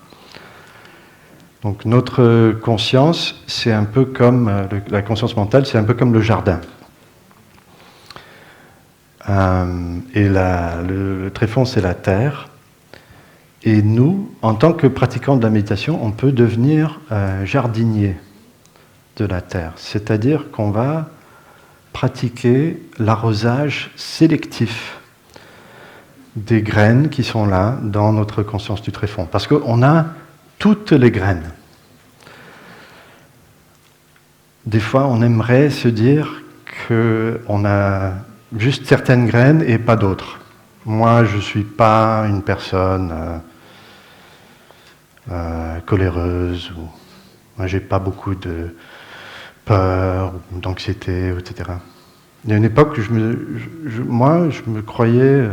Donc notre conscience, c'est un peu comme la conscience mentale, c'est un peu comme le jardin. Et le tréfonds, c'est la terre. Et nous, en tant que pratiquants de la méditation, on peut devenir jardinier de la terre. C'est-à-dire qu'on va pratiquer l'arrosage sélectif des graines qui sont là dans notre conscience du tréfonds. Parce qu'on a toutes les graines. Des fois, on aimerait se dire qu'on a juste certaines graines et pas d'autres. Moi, je ne suis pas une personne coléreuse, ou moi, j'ai pas beaucoup de peur, d'anxiété, etc. Il y a une époque où je me croyais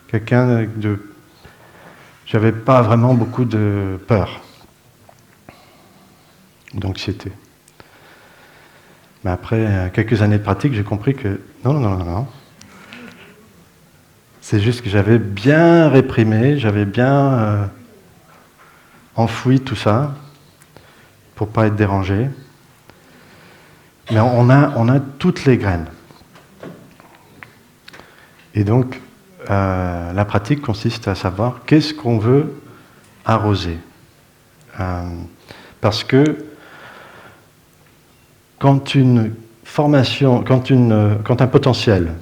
quelqu'un de... J'avais pas vraiment beaucoup de peur, d'anxiété. Mais après quelques années de pratique, j'ai compris que non. C'est juste que j'avais bien réprimé, j'avais bien enfoui tout ça pour pas être dérangé. Mais on a toutes les graines. Et donc, la pratique consiste à savoir qu'est-ce qu'on veut arroser. Parce que quand un potentiel,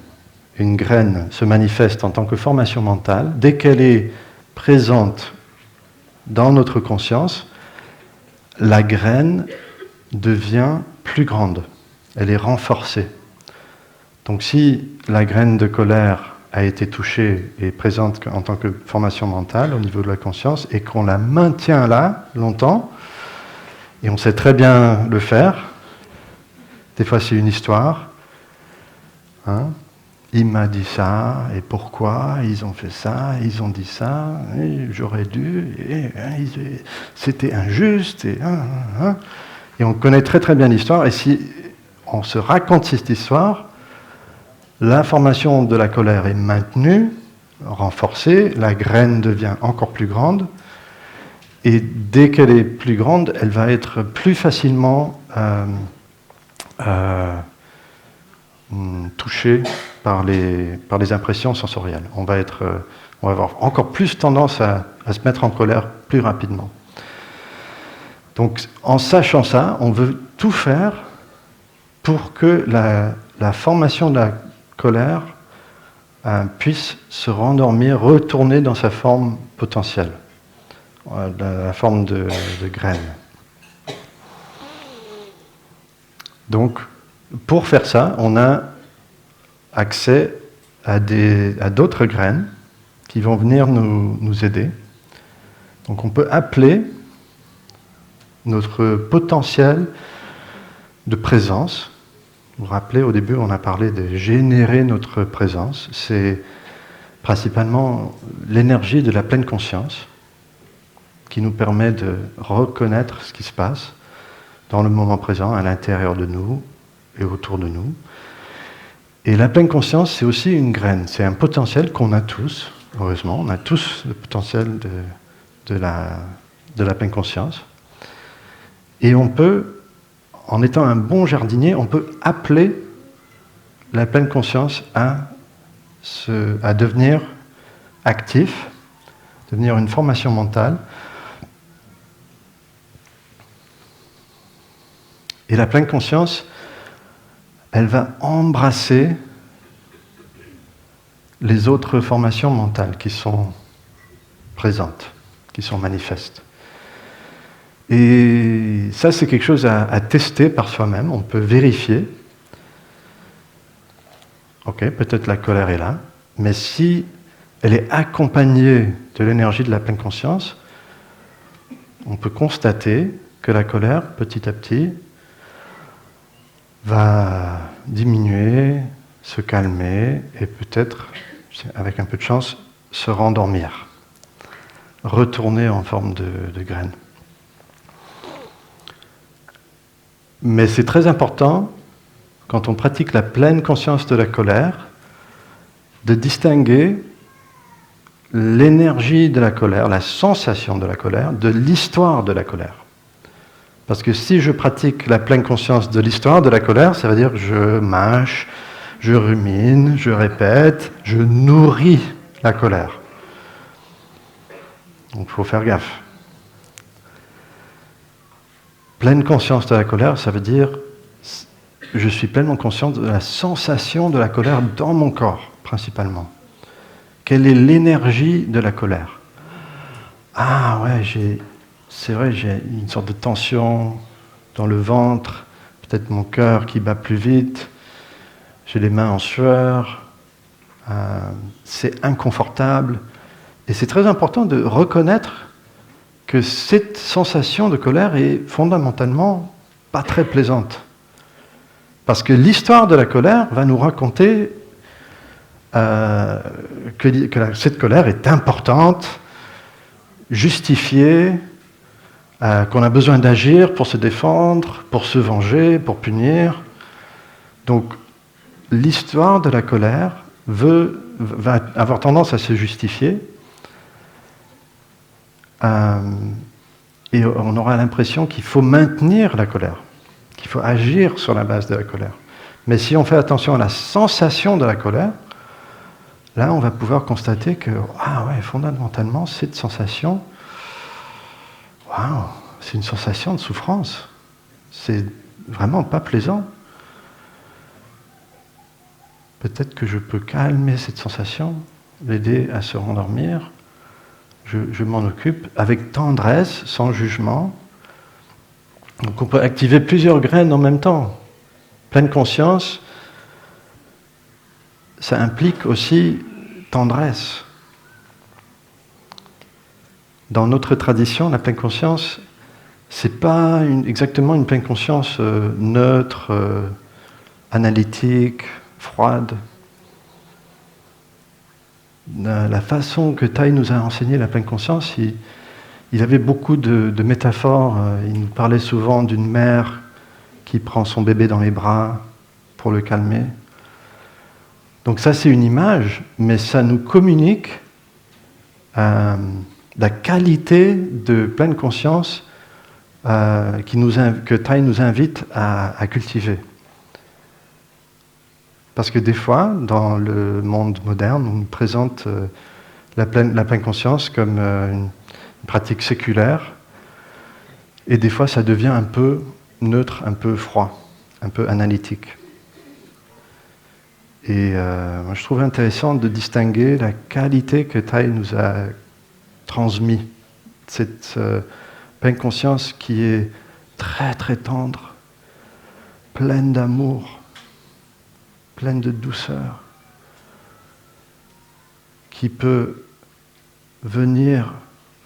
une graine se manifeste en tant que formation mentale, dès qu'elle est présente dans notre conscience, la graine devient plus grande, elle est renforcée. Donc si la graine de colère a été touchée et présente en tant que formation mentale au niveau de la conscience et qu'on la maintient là longtemps, et on sait très bien le faire, des fois c'est une histoire, il m'a dit ça, et pourquoi, ils ont fait ça, ils ont dit ça, et j'aurais dû, c'était injuste, et on connaît très très bien l'histoire, et si on se raconte cette histoire, l'information de la colère est maintenue, renforcée, la graine devient encore plus grande, et dès qu'elle est plus grande, elle va être plus facilement touchée par les impressions sensorielles. On va avoir encore plus tendance à se mettre en colère plus rapidement. Donc, en sachant ça, on veut tout faire pour que la formation de la colère puisse se rendormir, retourner dans sa forme potentielle, la forme de graine. Donc, pour faire ça, on a accès à d'autres graines qui vont venir nous aider. Donc, on peut appeler notre potentiel de présence. Vous vous rappelez, au début, on a parlé de générer notre présence. C'est principalement l'énergie de la pleine conscience qui nous permet de reconnaître ce qui se passe dans le moment présent, à l'intérieur de nous et autour de nous. Et la pleine conscience, c'est aussi une graine. C'est un potentiel qu'on a tous, heureusement. On a tous le potentiel de la pleine conscience. Et on peut, en étant un bon jardinier, on peut appeler la pleine conscience à devenir actif, devenir une formation mentale. Et la pleine conscience, elle va embrasser les autres formations mentales qui sont présentes, qui sont manifestes. Et ça, c'est quelque chose à tester par soi-même. On peut vérifier. Ok, peut-être la colère est là, mais si elle est accompagnée de l'énergie de la pleine conscience, on peut constater que la colère, petit à petit, va diminuer, se calmer et peut-être, avec un peu de chance, se rendormir, retourner en forme de graine. Mais c'est très important, quand on pratique la pleine conscience de la colère, de distinguer l'énergie de la colère, la sensation de la colère, de l'histoire de la colère. Parce que si je pratique la pleine conscience de l'histoire de la colère, ça veut dire que je mâche, je rumine, je répète, je nourris la colère. Donc il faut faire gaffe. Pleine conscience de la colère, ça veut dire je suis pleinement conscient de la sensation de la colère dans mon corps, principalement. Quelle est l'énergie de la colère? Ah ouais, c'est vrai, j'ai une sorte de tension dans le ventre, peut-être mon cœur qui bat plus vite, j'ai les mains en sueur, c'est inconfortable. Et c'est très important de reconnaître que cette sensation de colère est fondamentalement pas très plaisante. Parce que l'histoire de la colère va nous raconter cette colère est importante, justifiée, qu'on a besoin d'agir pour se défendre, pour se venger, pour punir. Donc, l'histoire de la colère va avoir tendance à se justifier, et on aura l'impression qu'il faut maintenir la colère, qu'il faut agir sur la base de la colère. Mais si on fait attention à la sensation de la colère, là, on va pouvoir constater que, fondamentalement, cette sensation, c'est une sensation de souffrance. C'est vraiment pas plaisant. Peut-être que je peux calmer cette sensation, l'aider à se rendormir. Je m'en occupe avec tendresse, sans jugement. Donc on peut activer plusieurs graines en même temps. Pleine conscience, ça implique aussi tendresse. Dans notre tradition, la pleine conscience, c'est pas exactement une pleine conscience neutre, analytique, froide. La façon que Thay nous a enseigné la pleine conscience, il avait beaucoup de métaphores. Il nous parlait souvent d'une mère qui prend son bébé dans les bras pour le calmer. Donc ça, c'est une image, mais ça nous communique la qualité de pleine conscience que Thay nous invite à cultiver. Parce que des fois, dans le monde moderne, on nous présente la pleine conscience comme une pratique séculaire, et des fois, ça devient un peu neutre, un peu froid, un peu analytique. Et moi, je trouve intéressant de distinguer la qualité que Thay nous a transmis, cette pleine conscience qui est très très tendre, pleine d'amour, pleine de douceur, qui peut venir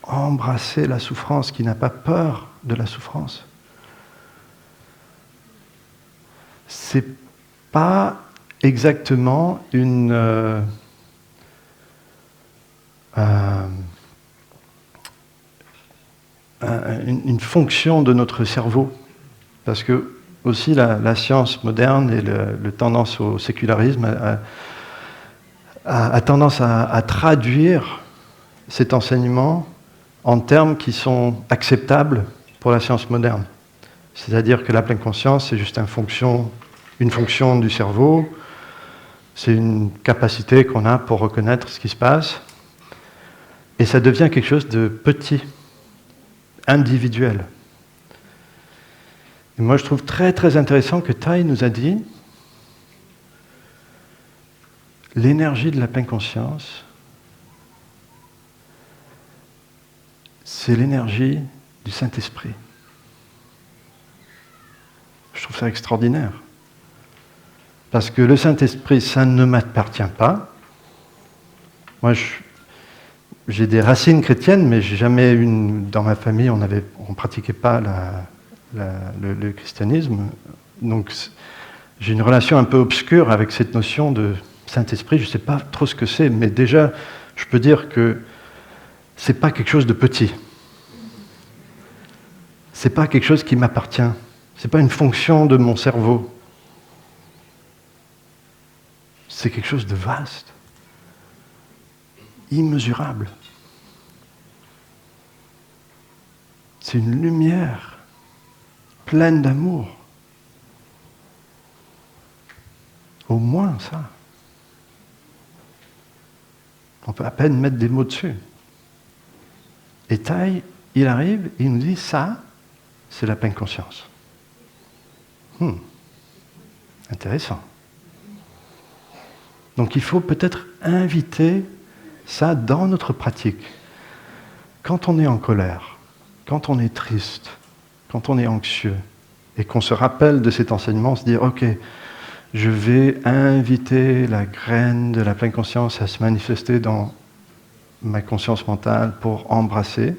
embrasser la souffrance, qui n'a pas peur de la souffrance. C'est pas exactement une fonction de notre cerveau, parce que aussi la science moderne et le tendance au sécularisme a tendance à traduire cet enseignement en termes qui sont acceptables pour la science moderne. C'est-à-dire que la pleine conscience, c'est juste une fonction du cerveau, c'est une capacité qu'on a pour reconnaître ce qui se passe, et ça devient quelque chose de petit, individuel. Et moi, je trouve très très intéressant que Thay nous a dit l'énergie de la pleine conscience, c'est l'énergie du Saint-Esprit. Je trouve ça extraordinaire. Parce que le Saint-Esprit, ça ne m'appartient pas. Moi, j'ai des racines chrétiennes, mais j'ai jamais dans ma famille, on pratiquait pas le christianisme. Donc, j'ai une relation un peu obscure avec cette notion de Saint-Esprit. Je ne sais pas trop ce que c'est, mais déjà, je peux dire que c'est pas quelque chose de petit. C'est pas quelque chose qui m'appartient. C'est pas une fonction de mon cerveau. C'est quelque chose de vaste, immesurable. C'est une lumière pleine d'amour. Au moins ça. On peut à peine mettre des mots dessus. Et Tai, il arrive, il nous dit, ça, c'est la pleine conscience. Intéressant. Donc il faut peut-être inviter ça dans notre pratique. Quand on est en colère, quand on est triste, quand on est anxieux, et qu'on se rappelle de cet enseignement, se dire, ok, je vais inviter la graine de la pleine conscience à se manifester dans ma conscience mentale pour embrasser.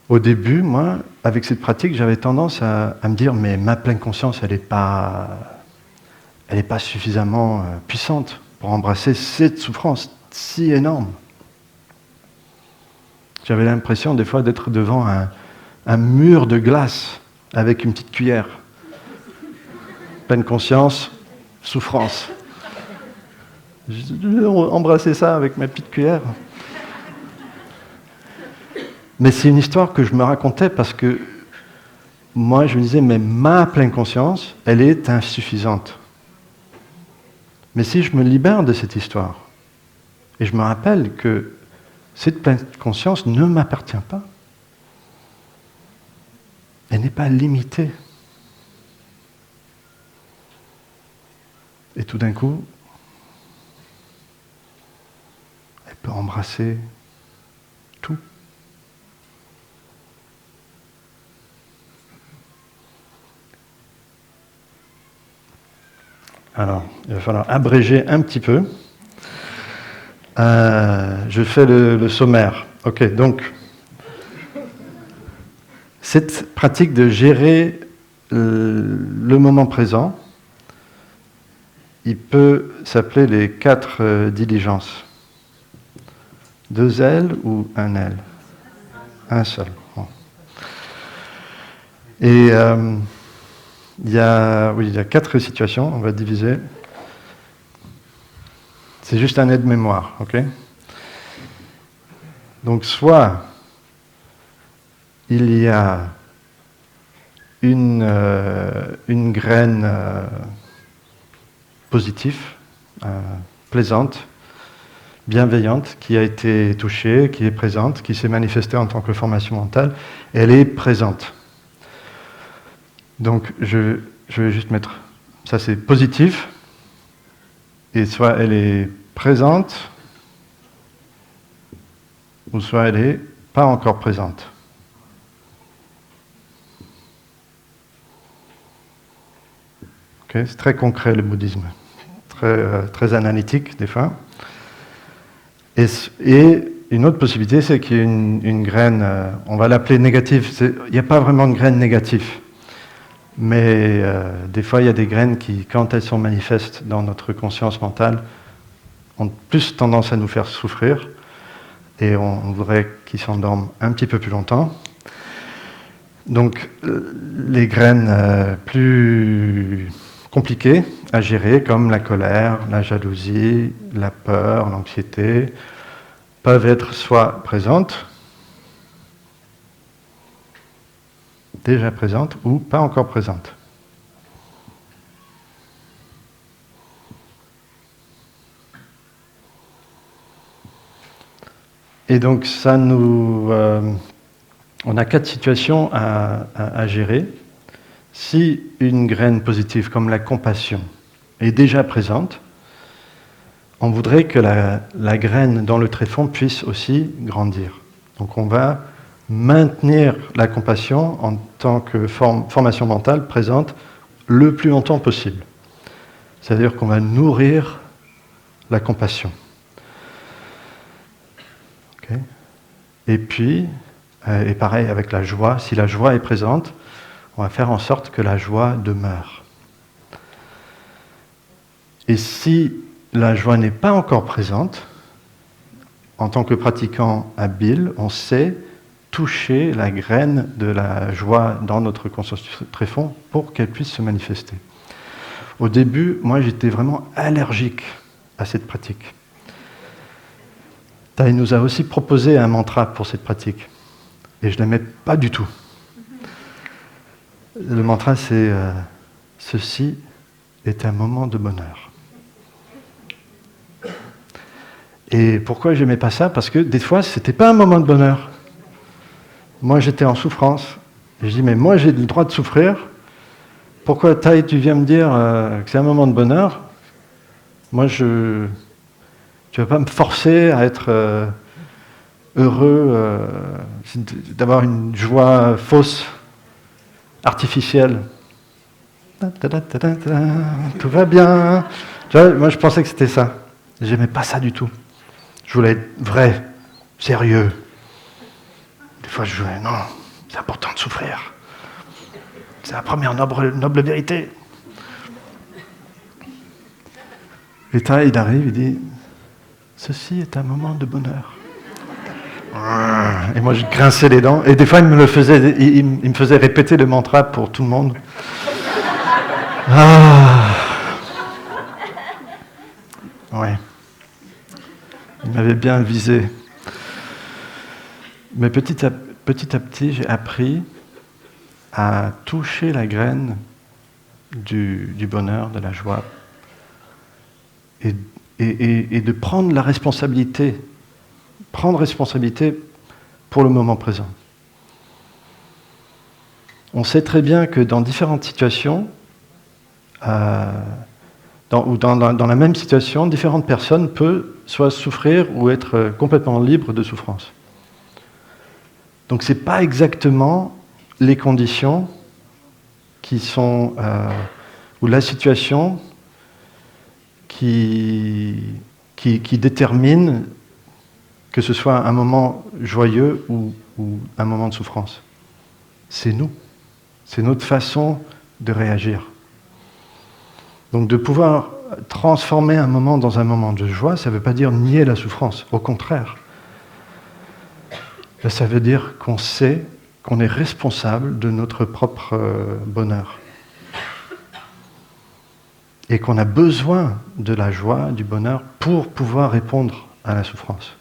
Au début, moi, avec cette pratique, j'avais tendance à me dire, mais ma pleine conscience, elle n'est pas suffisamment puissante pour embrasser cette souffrance si énorme. J'avais l'impression des fois d'être devant un mur de glace avec une petite cuillère. Pleine conscience, souffrance. Je embrasser ça avec ma petite cuillère. Mais c'est une histoire que je me racontais parce que moi, je me disais, mais ma pleine conscience, elle est insuffisante. Mais si je me libère de cette histoire, et je me rappelle que cette pleine conscience ne m'appartient pas, elle n'est pas limitée. Et tout d'un coup, elle peut embrasser tout. Alors, il va falloir abréger un petit peu. Je fais le sommaire. Ok, donc, cette pratique de gérer le moment présent, il peut s'appeler les 4 diligences. 2 L ou 1 L? Un seul. Bon. Et il y a 4 situations, on va diviser. C'est juste un aide-mémoire, ok? Donc soit il y a une graine positive, plaisante, bienveillante, qui a été touchée, qui est présente, qui s'est manifestée en tant que formation mentale, elle est présente. Donc je vais juste mettre, ça c'est positif, et soit elle est présente, ou soit elle n'est pas encore présente. Okay, c'est très concret le bouddhisme, très analytique des fois. Et une autre possibilité, c'est qu'il y ait une graine, on va l'appeler négative. Il n'y a pas vraiment de graine négative. Mais des fois, il y a des graines qui, quand elles sont manifestes dans notre conscience mentale, ont plus tendance à nous faire souffrir. Et on voudrait qu'ils s'endorment un petit peu plus longtemps. Donc, les graines plus compliquées à gérer, comme la colère, la jalousie, la peur, l'anxiété, peuvent être soit présentes, déjà présentes, ou pas encore présentes. Et donc, ça nous... on a 4 situations à gérer. Si une graine positive comme la compassion est déjà présente, on voudrait que la graine dans le tréfonds puisse aussi grandir. Donc on va maintenir la compassion en tant que formation mentale présente le plus longtemps possible. C'est-à-dire qu'on va nourrir la compassion. Et puis, et pareil avec la joie, si la joie est présente, on va faire en sorte que la joie demeure. Et si la joie n'est pas encore présente, en tant que pratiquant habile, on sait toucher la graine de la joie dans notre conscience tréfonds pour qu'elle puisse se manifester. Au début, moi, j'étais vraiment allergique à cette pratique. Thay nous a aussi proposé un mantra pour cette pratique, et je ne l'aimais pas du tout. Le mantra, c'est « Ceci est un moment de bonheur ». Et pourquoi je n'aimais pas ça? Parce que des fois, ce n'était pas un moment de bonheur. Moi, j'étais en souffrance. Et je dis, mais moi, j'ai le droit de souffrir. Pourquoi, Thay, tu viens me dire que c'est un moment de bonheur? Moi, tu ne vas pas me forcer à être heureux, d'avoir une joie fausse, artificielle. Tout va bien. Tu vois, moi, je pensais que c'était ça. J'aimais pas ça du tout. Je voulais être vrai, sérieux. Des fois, je voulais, non, c'est important de souffrir. C'est la première noble vérité. Et Thay, il arrive, il dit, ceci est un moment de bonheur. Et moi, je grinçais les dents. Et des fois, il me faisait répéter le mantra pour tout le monde. Ouais. Il m'avait bien visé. Mais petit à petit, j'ai appris à toucher la graine du bonheur, de la joie, et de prendre la responsabilité, pour le moment présent. On sait très bien que dans différentes situations, dans la même situation, différentes personnes peuvent soit souffrir ou être complètement libres de souffrance. Donc ce n'est pas exactement les conditions qui sont, ou la situation qui détermine que ce soit un moment joyeux ou un moment de souffrance. C'est nous. C'est notre façon de réagir. Donc de pouvoir transformer un moment dans un moment de joie, ça ne veut pas dire nier la souffrance. Au contraire. Là, ça veut dire qu'on sait qu'on est responsable de notre propre bonheur. Et qu'on a besoin de la joie, du bonheur, pour pouvoir répondre à la souffrance.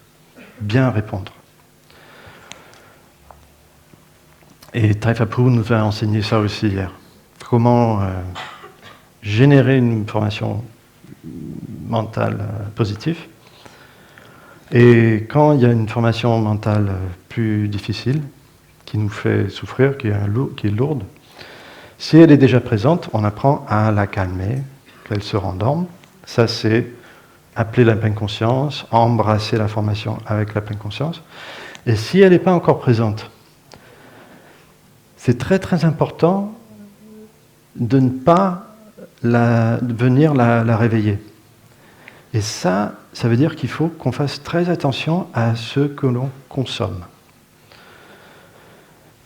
Bien répondre. Et Thay Phaphu nous a enseigné ça aussi hier. Comment générer une formation mentale positive. Et quand il y a une formation mentale plus difficile, qui nous fait souffrir, qui est lourde, si elle est déjà présente, on apprend à la calmer, qu'elle se rendorme. Ça, c'est appeler la pleine conscience, embrasser la formation avec la pleine conscience. Et si elle n'est pas encore présente, c'est très très important de ne pas venir la réveiller. Et ça veut dire qu'il faut qu'on fasse très attention à ce que l'on consomme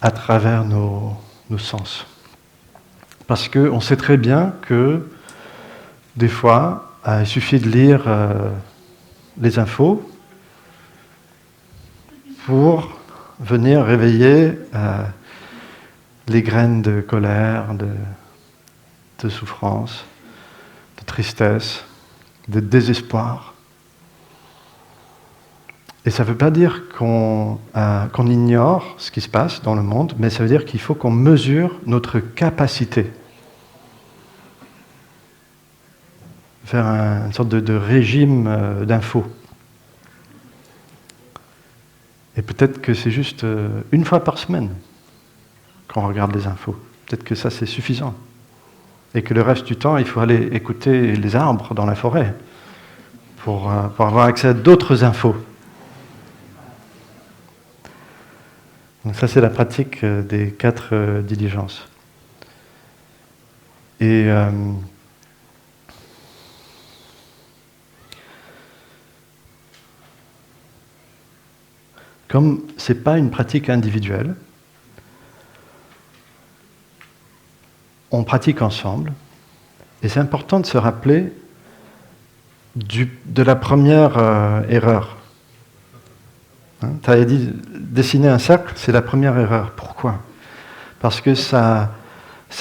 à travers nos sens. Parce qu'on sait très bien que des fois, il suffit de lire les infos pour venir réveiller les graines de colère, de souffrance, de tristesse, de désespoir. Et ça ne veut pas dire qu'on ignore ce qui se passe dans le monde, mais ça veut dire qu'il faut qu'on mesure notre capacité faire une sorte de régime d'infos. Et peut-être que c'est juste une fois par semaine qu'on regarde les infos. Peut-être que ça, c'est suffisant. Et que le reste du temps, il faut aller écouter les arbres dans la forêt pour avoir accès à d'autres infos. Donc ça, c'est la pratique des 4 diligences. Et comme ce n'est pas une pratique individuelle, on pratique ensemble. Et c'est important de se rappeler de la première erreur. Tu avais dit, dessiner un cercle, c'est la première erreur. Pourquoi ? Parce que ça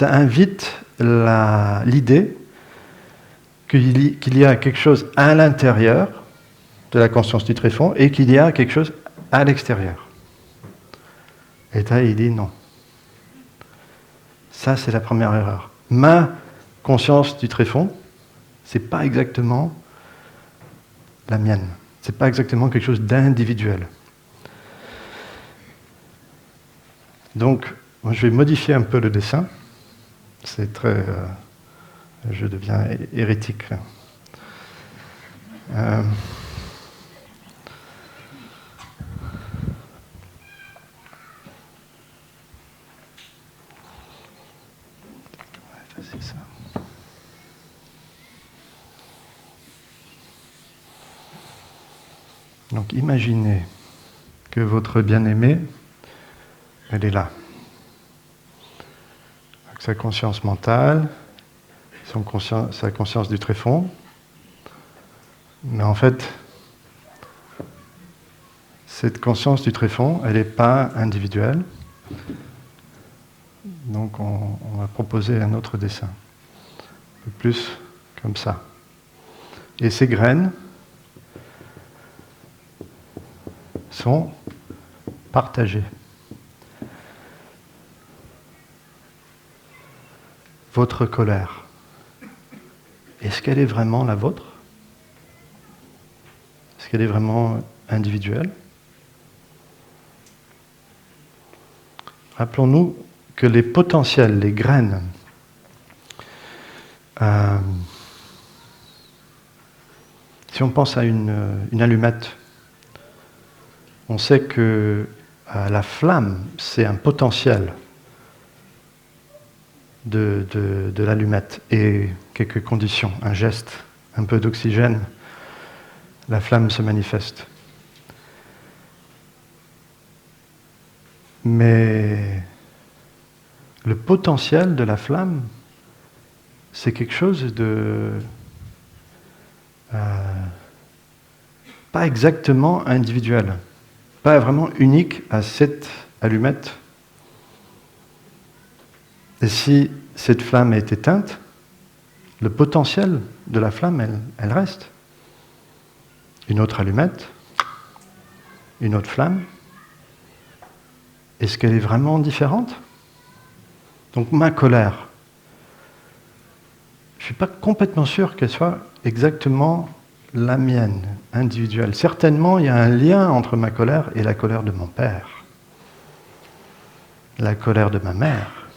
invite l'idée qu'il y a quelque chose à l'intérieur de la conscience du tréfonds et qu'il y a quelque chose à l'extérieur. Et là, il dit non. Ça, c'est la première erreur. Ma conscience du tréfonds, c'est pas exactement la mienne. C'est pas exactement quelque chose d'individuel. Donc, moi, je vais modifier un peu le dessin. C'est très... je deviens hérétique. C'est ça. Donc imaginez que votre bien-aimé, elle est là. Avec sa conscience mentale, sa conscience du tréfonds. Mais en fait, cette conscience du tréfonds, elle n'est pas individuelle. Donc on va proposer un autre dessin. Un peu plus comme ça. Et ces graines sont partagées. Votre colère, est-ce qu'elle est vraiment la vôtre ? Est-ce qu'elle est vraiment individuelle ? Rappelons-nous que les potentiels, les graines, si on pense à une allumette, on sait que la flamme, c'est un potentiel de l'allumette et quelques conditions, un geste, un peu d'oxygène, la flamme se manifeste. Mais le potentiel de la flamme, c'est quelque chose de pas exactement individuel, pas vraiment unique à cette allumette. Et si cette flamme est éteinte, le potentiel de la flamme, elle reste. Une autre allumette, une autre flamme. Est-ce qu'elle est vraiment différente ? Donc ma colère, je ne suis pas complètement sûr qu'elle soit exactement la mienne, individuelle. Certainement, il y a un lien entre ma colère et la colère de mon père, la colère de ma mère,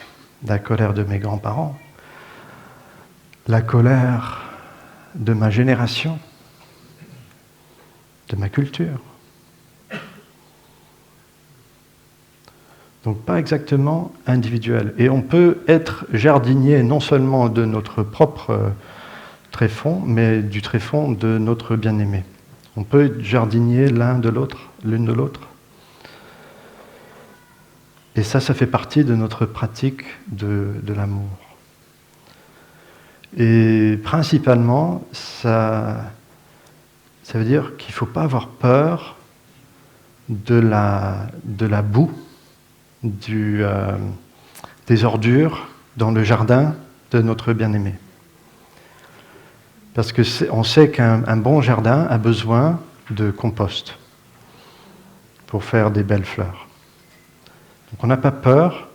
la colère de mes grands-parents, la colère de ma génération, de ma culture. Donc pas exactement individuel. Et on peut être jardinier non seulement de notre propre tréfonds, mais du tréfonds de notre bien-aimé. On peut être jardinier l'un de l'autre, l'une de l'autre. Et ça fait partie de notre pratique de l'amour. Et principalement, ça veut dire qu'il ne faut pas avoir peur de la boue, des ordures dans le jardin de notre bien-aimé. Parce qu'on sait qu'un bon jardin a besoin de compost pour faire des belles fleurs. Donc on n'a pas peur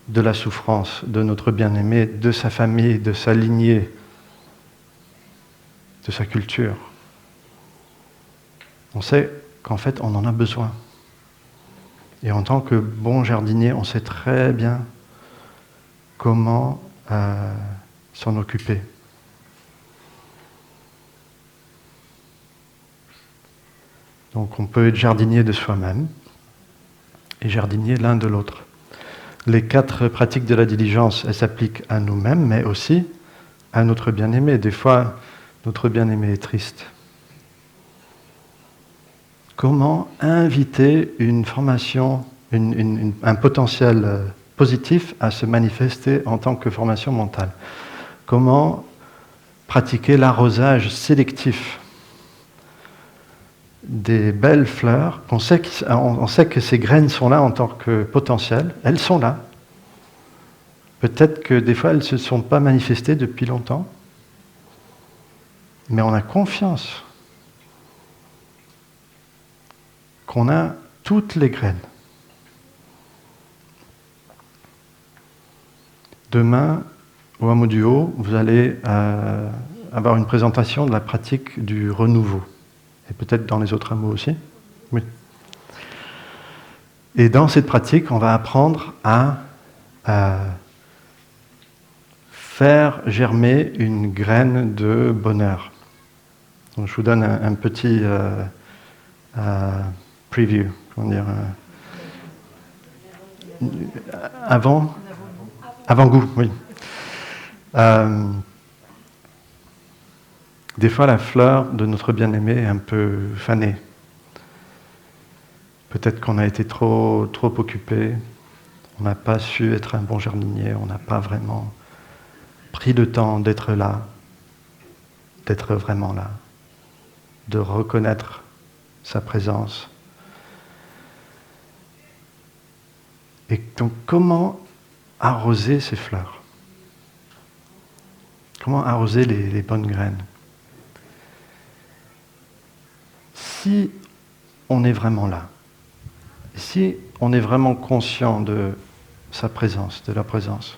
de la souffrance de notre bien-aimé, de sa famille, de sa lignée, de sa culture. On sait qu'en fait on en a besoin. Et en tant que bon jardinier, on sait très bien comment s'en occuper. Donc on peut être jardinier de soi-même et jardinier l'un de l'autre. Les 4 pratiques de la diligence, elles s'appliquent à nous-mêmes, mais aussi à notre bien-aimé. Des fois, notre bien-aimé est triste. comment inviter une formation, un potentiel positif à se manifester en tant que formation mentale. Comment pratiquer l'arrosage sélectif des belles fleurs. On sait que ces graines sont là en tant que potentiel, elles sont là. Peut-être que des fois elles ne se sont pas manifestées depuis longtemps, mais on a confiance qu'on a toutes les graines. Demain, au Hameau du Haut, vous allez avoir une présentation de la pratique du renouveau. Et peut-être dans les autres hameaux aussi. Oui. Et dans cette pratique, on va apprendre à faire germer une graine de bonheur. Donc, je vous donne un petit preview, comment dire, avant-goût, oui. Des fois, la fleur de notre bien-aimé est un peu fanée. Peut-être qu'on a été trop occupé, on n'a pas su être un bon jardinier, on n'a pas vraiment pris le temps d'être là, d'être vraiment là, de reconnaître sa présence. Et donc, comment arroser ces fleurs? Comment arroser les bonnes graines? Si on est vraiment là, si on est vraiment conscient de sa présence, de la présence,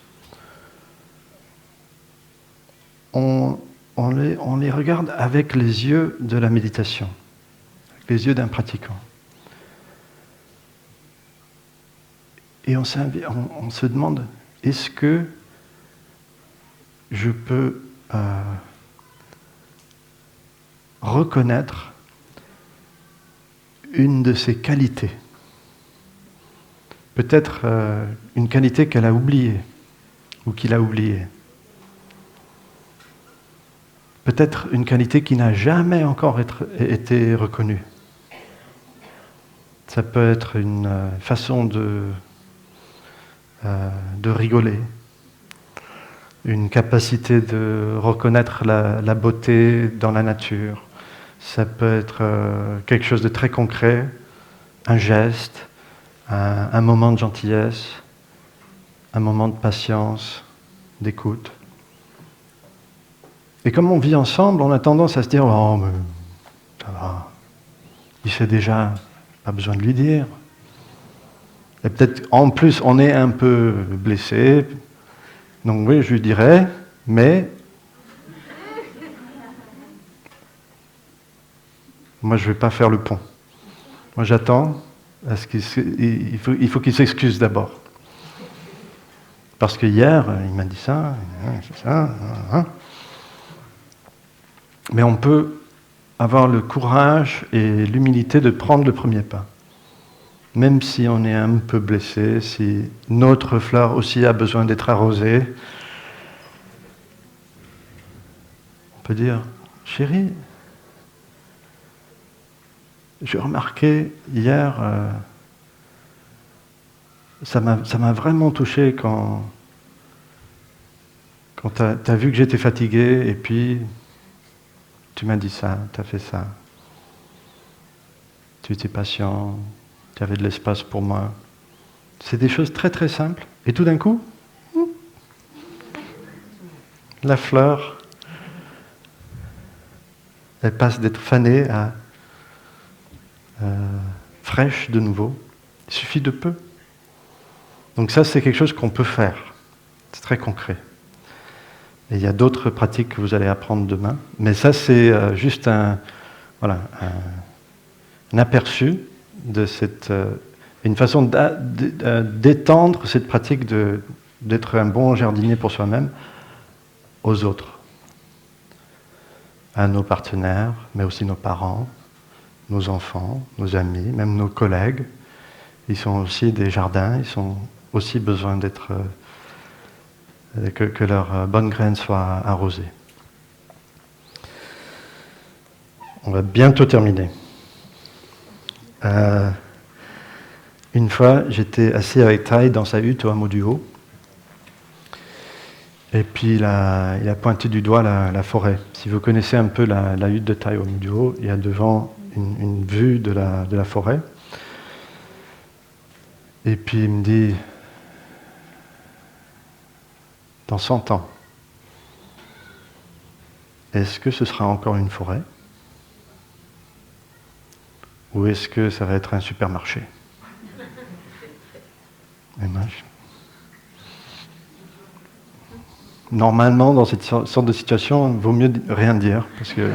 on les regarde avec les yeux de la méditation, avec les yeux d'un pratiquant. Et on se demande, est-ce que je peux reconnaître une de ses qualités? Peut-être une qualité qu'elle a oubliée, ou qu'il a oubliée. Peut-être une qualité qui n'a jamais encore été reconnue. Ça peut être une façon de rigoler, une capacité de reconnaître la beauté dans la nature. Ça peut être quelque chose de très concret, un geste, un moment de gentillesse, un moment de patience, d'écoute. Et comme on vit ensemble, on a tendance à se dire « Oh, mais ça va, il sait déjà, pas besoin de lui dire ». Et peut-être, en plus, on est un peu blessé, donc oui, je lui dirais, mais moi, je ne vais pas faire le pont. Moi, j'attends, il faut qu'il s'excuse d'abord. Parce que hier, il m'a dit ça, c'est ça. Mais on peut avoir le courage et l'humilité de prendre le premier pas. Même si on est un peu blessé, si notre fleur aussi a besoin d'être arrosée, on peut dire, chérie, j'ai remarqué hier, ça m'a vraiment touché quand tu as vu que j'étais fatigué et puis tu m'as dit ça, tu as fait ça. Tu étais patient, tu avais de l'espace pour moi. C'est des choses très très simples. Et tout d'un coup, la fleur, elle passe d'être fanée à fraîche de nouveau. Il suffit de peu. Donc ça, c'est quelque chose qu'on peut faire. C'est très concret. Et il y a d'autres pratiques que vous allez apprendre demain. Mais ça, c'est juste un aperçu de une façon d'étendre cette pratique d'être un bon jardinier pour soi-même aux autres, à nos partenaires, mais aussi nos parents, nos enfants, nos amis, même nos collègues. Ils sont aussi des jardins, ils ont aussi besoin que leurs bonnes graines soient arrosées. On va bientôt terminer. Une fois, j'étais assis avec Tai dans sa hutte au hameau du Haut. Et puis il a pointé du doigt la forêt. Si vous connaissez un peu la hutte de Tai au hameau du Haut, il y a devant une vue de la forêt. Et puis il me dit, dans 100 ans, est-ce que ce sera encore une forêt? Ou est-ce que ça va être un supermarché? Et moi, normalement, dans cette sorte de situation, il vaut mieux rien dire, parce que...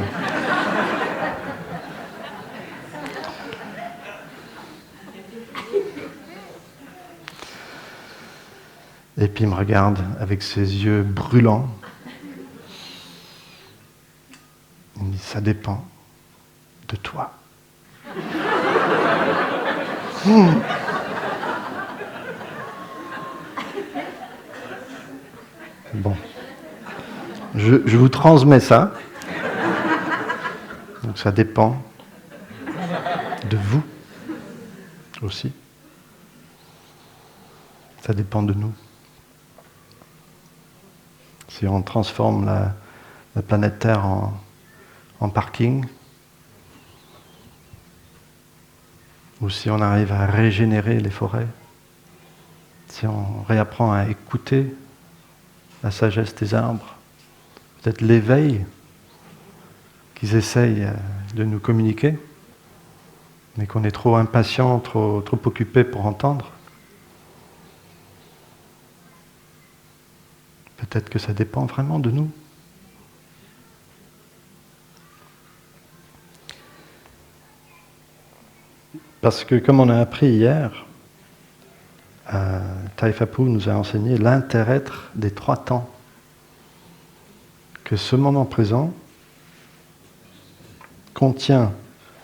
Et puis il me regarde avec ses yeux brûlants. Il me dit, ça dépend de toi. Bon. Je vous transmets ça. Donc ça dépend de vous aussi. Ça dépend de nous. Si on transforme la planète Terre en parking, ou si on arrive à régénérer les forêts, si on réapprend à écouter la sagesse des arbres, peut-être l'éveil qu'ils essayent de nous communiquer, mais qu'on est trop impatient, trop occupé pour entendre. Peut-être que ça dépend vraiment de nous. Parce que comme on a appris hier, Tai Phapu nous a enseigné l'inter-être des 3 temps. Que ce moment présent contient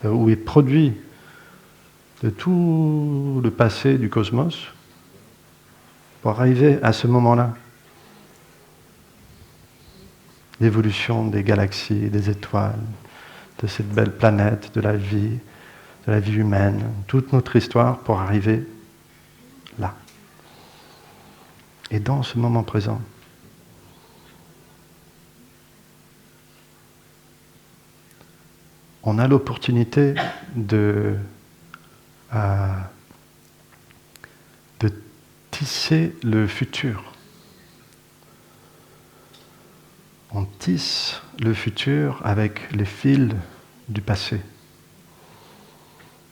ou est produit de tout le passé du cosmos pour arriver à ce moment-là. L'évolution des galaxies, des étoiles, de cette belle planète, de la vie humaine, toute notre histoire pour arriver là. Et dans ce moment présent, on a l'opportunité de tisser le futur. On tisse le futur avec les fils du passé.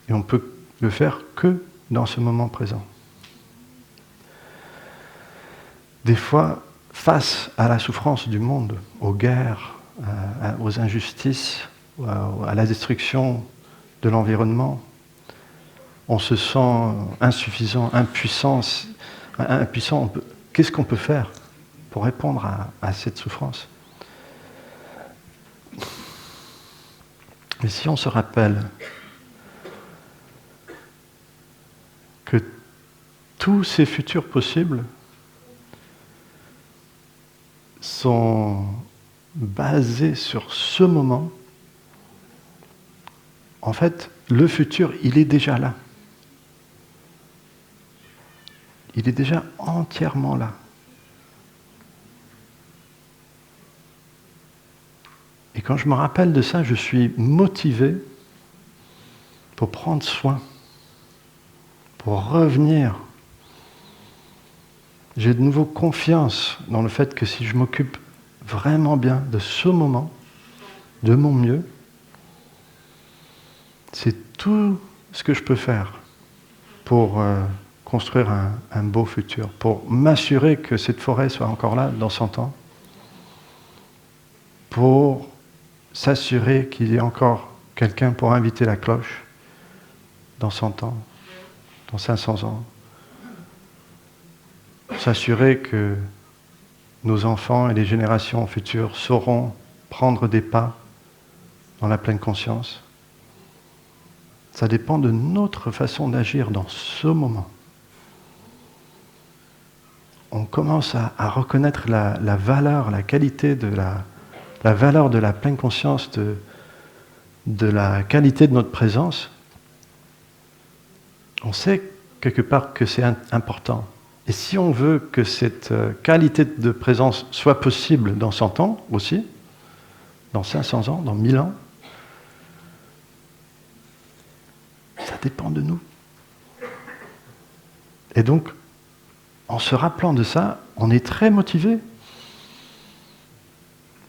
Et on peut le faire que dans ce moment présent. Des fois, face à la souffrance du monde, aux guerres, aux injustices, à la destruction de l'environnement, on se sent insuffisant, impuissant. Qu'est-ce qu'on peut faire pour répondre à cette souffrance? Mais si on se rappelle que tous ces futurs possibles sont basés sur ce moment, en fait, le futur, il est déjà là. Il est déjà entièrement là. Et quand je me rappelle de ça, je suis motivé pour prendre soin, pour revenir. J'ai de nouveau confiance dans le fait que si je m'occupe vraiment bien de ce moment, de mon mieux, c'est tout ce que je peux faire pour construire un beau futur, pour m'assurer que cette forêt soit encore là dans 100 ans, pour s'assurer qu'il y ait encore quelqu'un pour inviter la cloche dans 100 ans, dans 500 ans. S'assurer que nos enfants et les générations futures sauront prendre des pas dans la pleine conscience. Ça dépend de notre façon d'agir dans ce moment. On commence à reconnaître la valeur, la qualité de la valeur de la pleine conscience, de la qualité de notre présence, on sait quelque part que c'est important. Et si on veut que cette qualité de présence soit possible dans 100 ans aussi, dans 500 ans, dans 1000 ans, ça dépend de nous. Et donc, en se rappelant de ça, on est très motivé.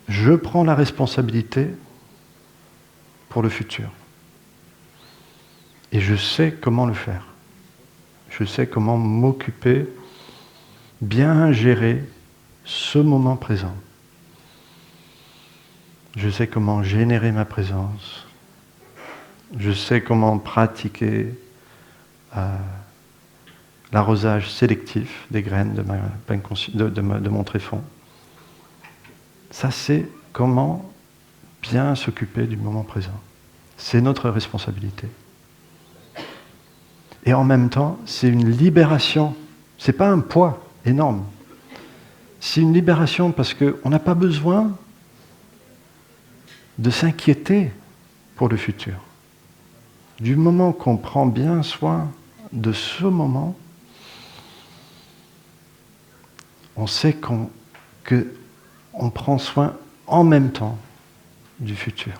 Je prends la responsabilité pour le futur. Et je sais comment le faire. Je sais comment m'occuper, bien gérer ce moment présent. Je sais comment générer ma présence. Je sais comment pratiquer l'arrosage sélectif des graines de mon tréfonds. Ça, c'est comment bien s'occuper du moment présent. C'est notre responsabilité. Et en même temps, c'est une libération. Ce n'est pas un poids énorme. C'est une libération parce qu'on n'a pas besoin de s'inquiéter pour le futur. Du moment qu'on prend bien soin de ce moment, on sait qu'on prend soin en même temps du futur.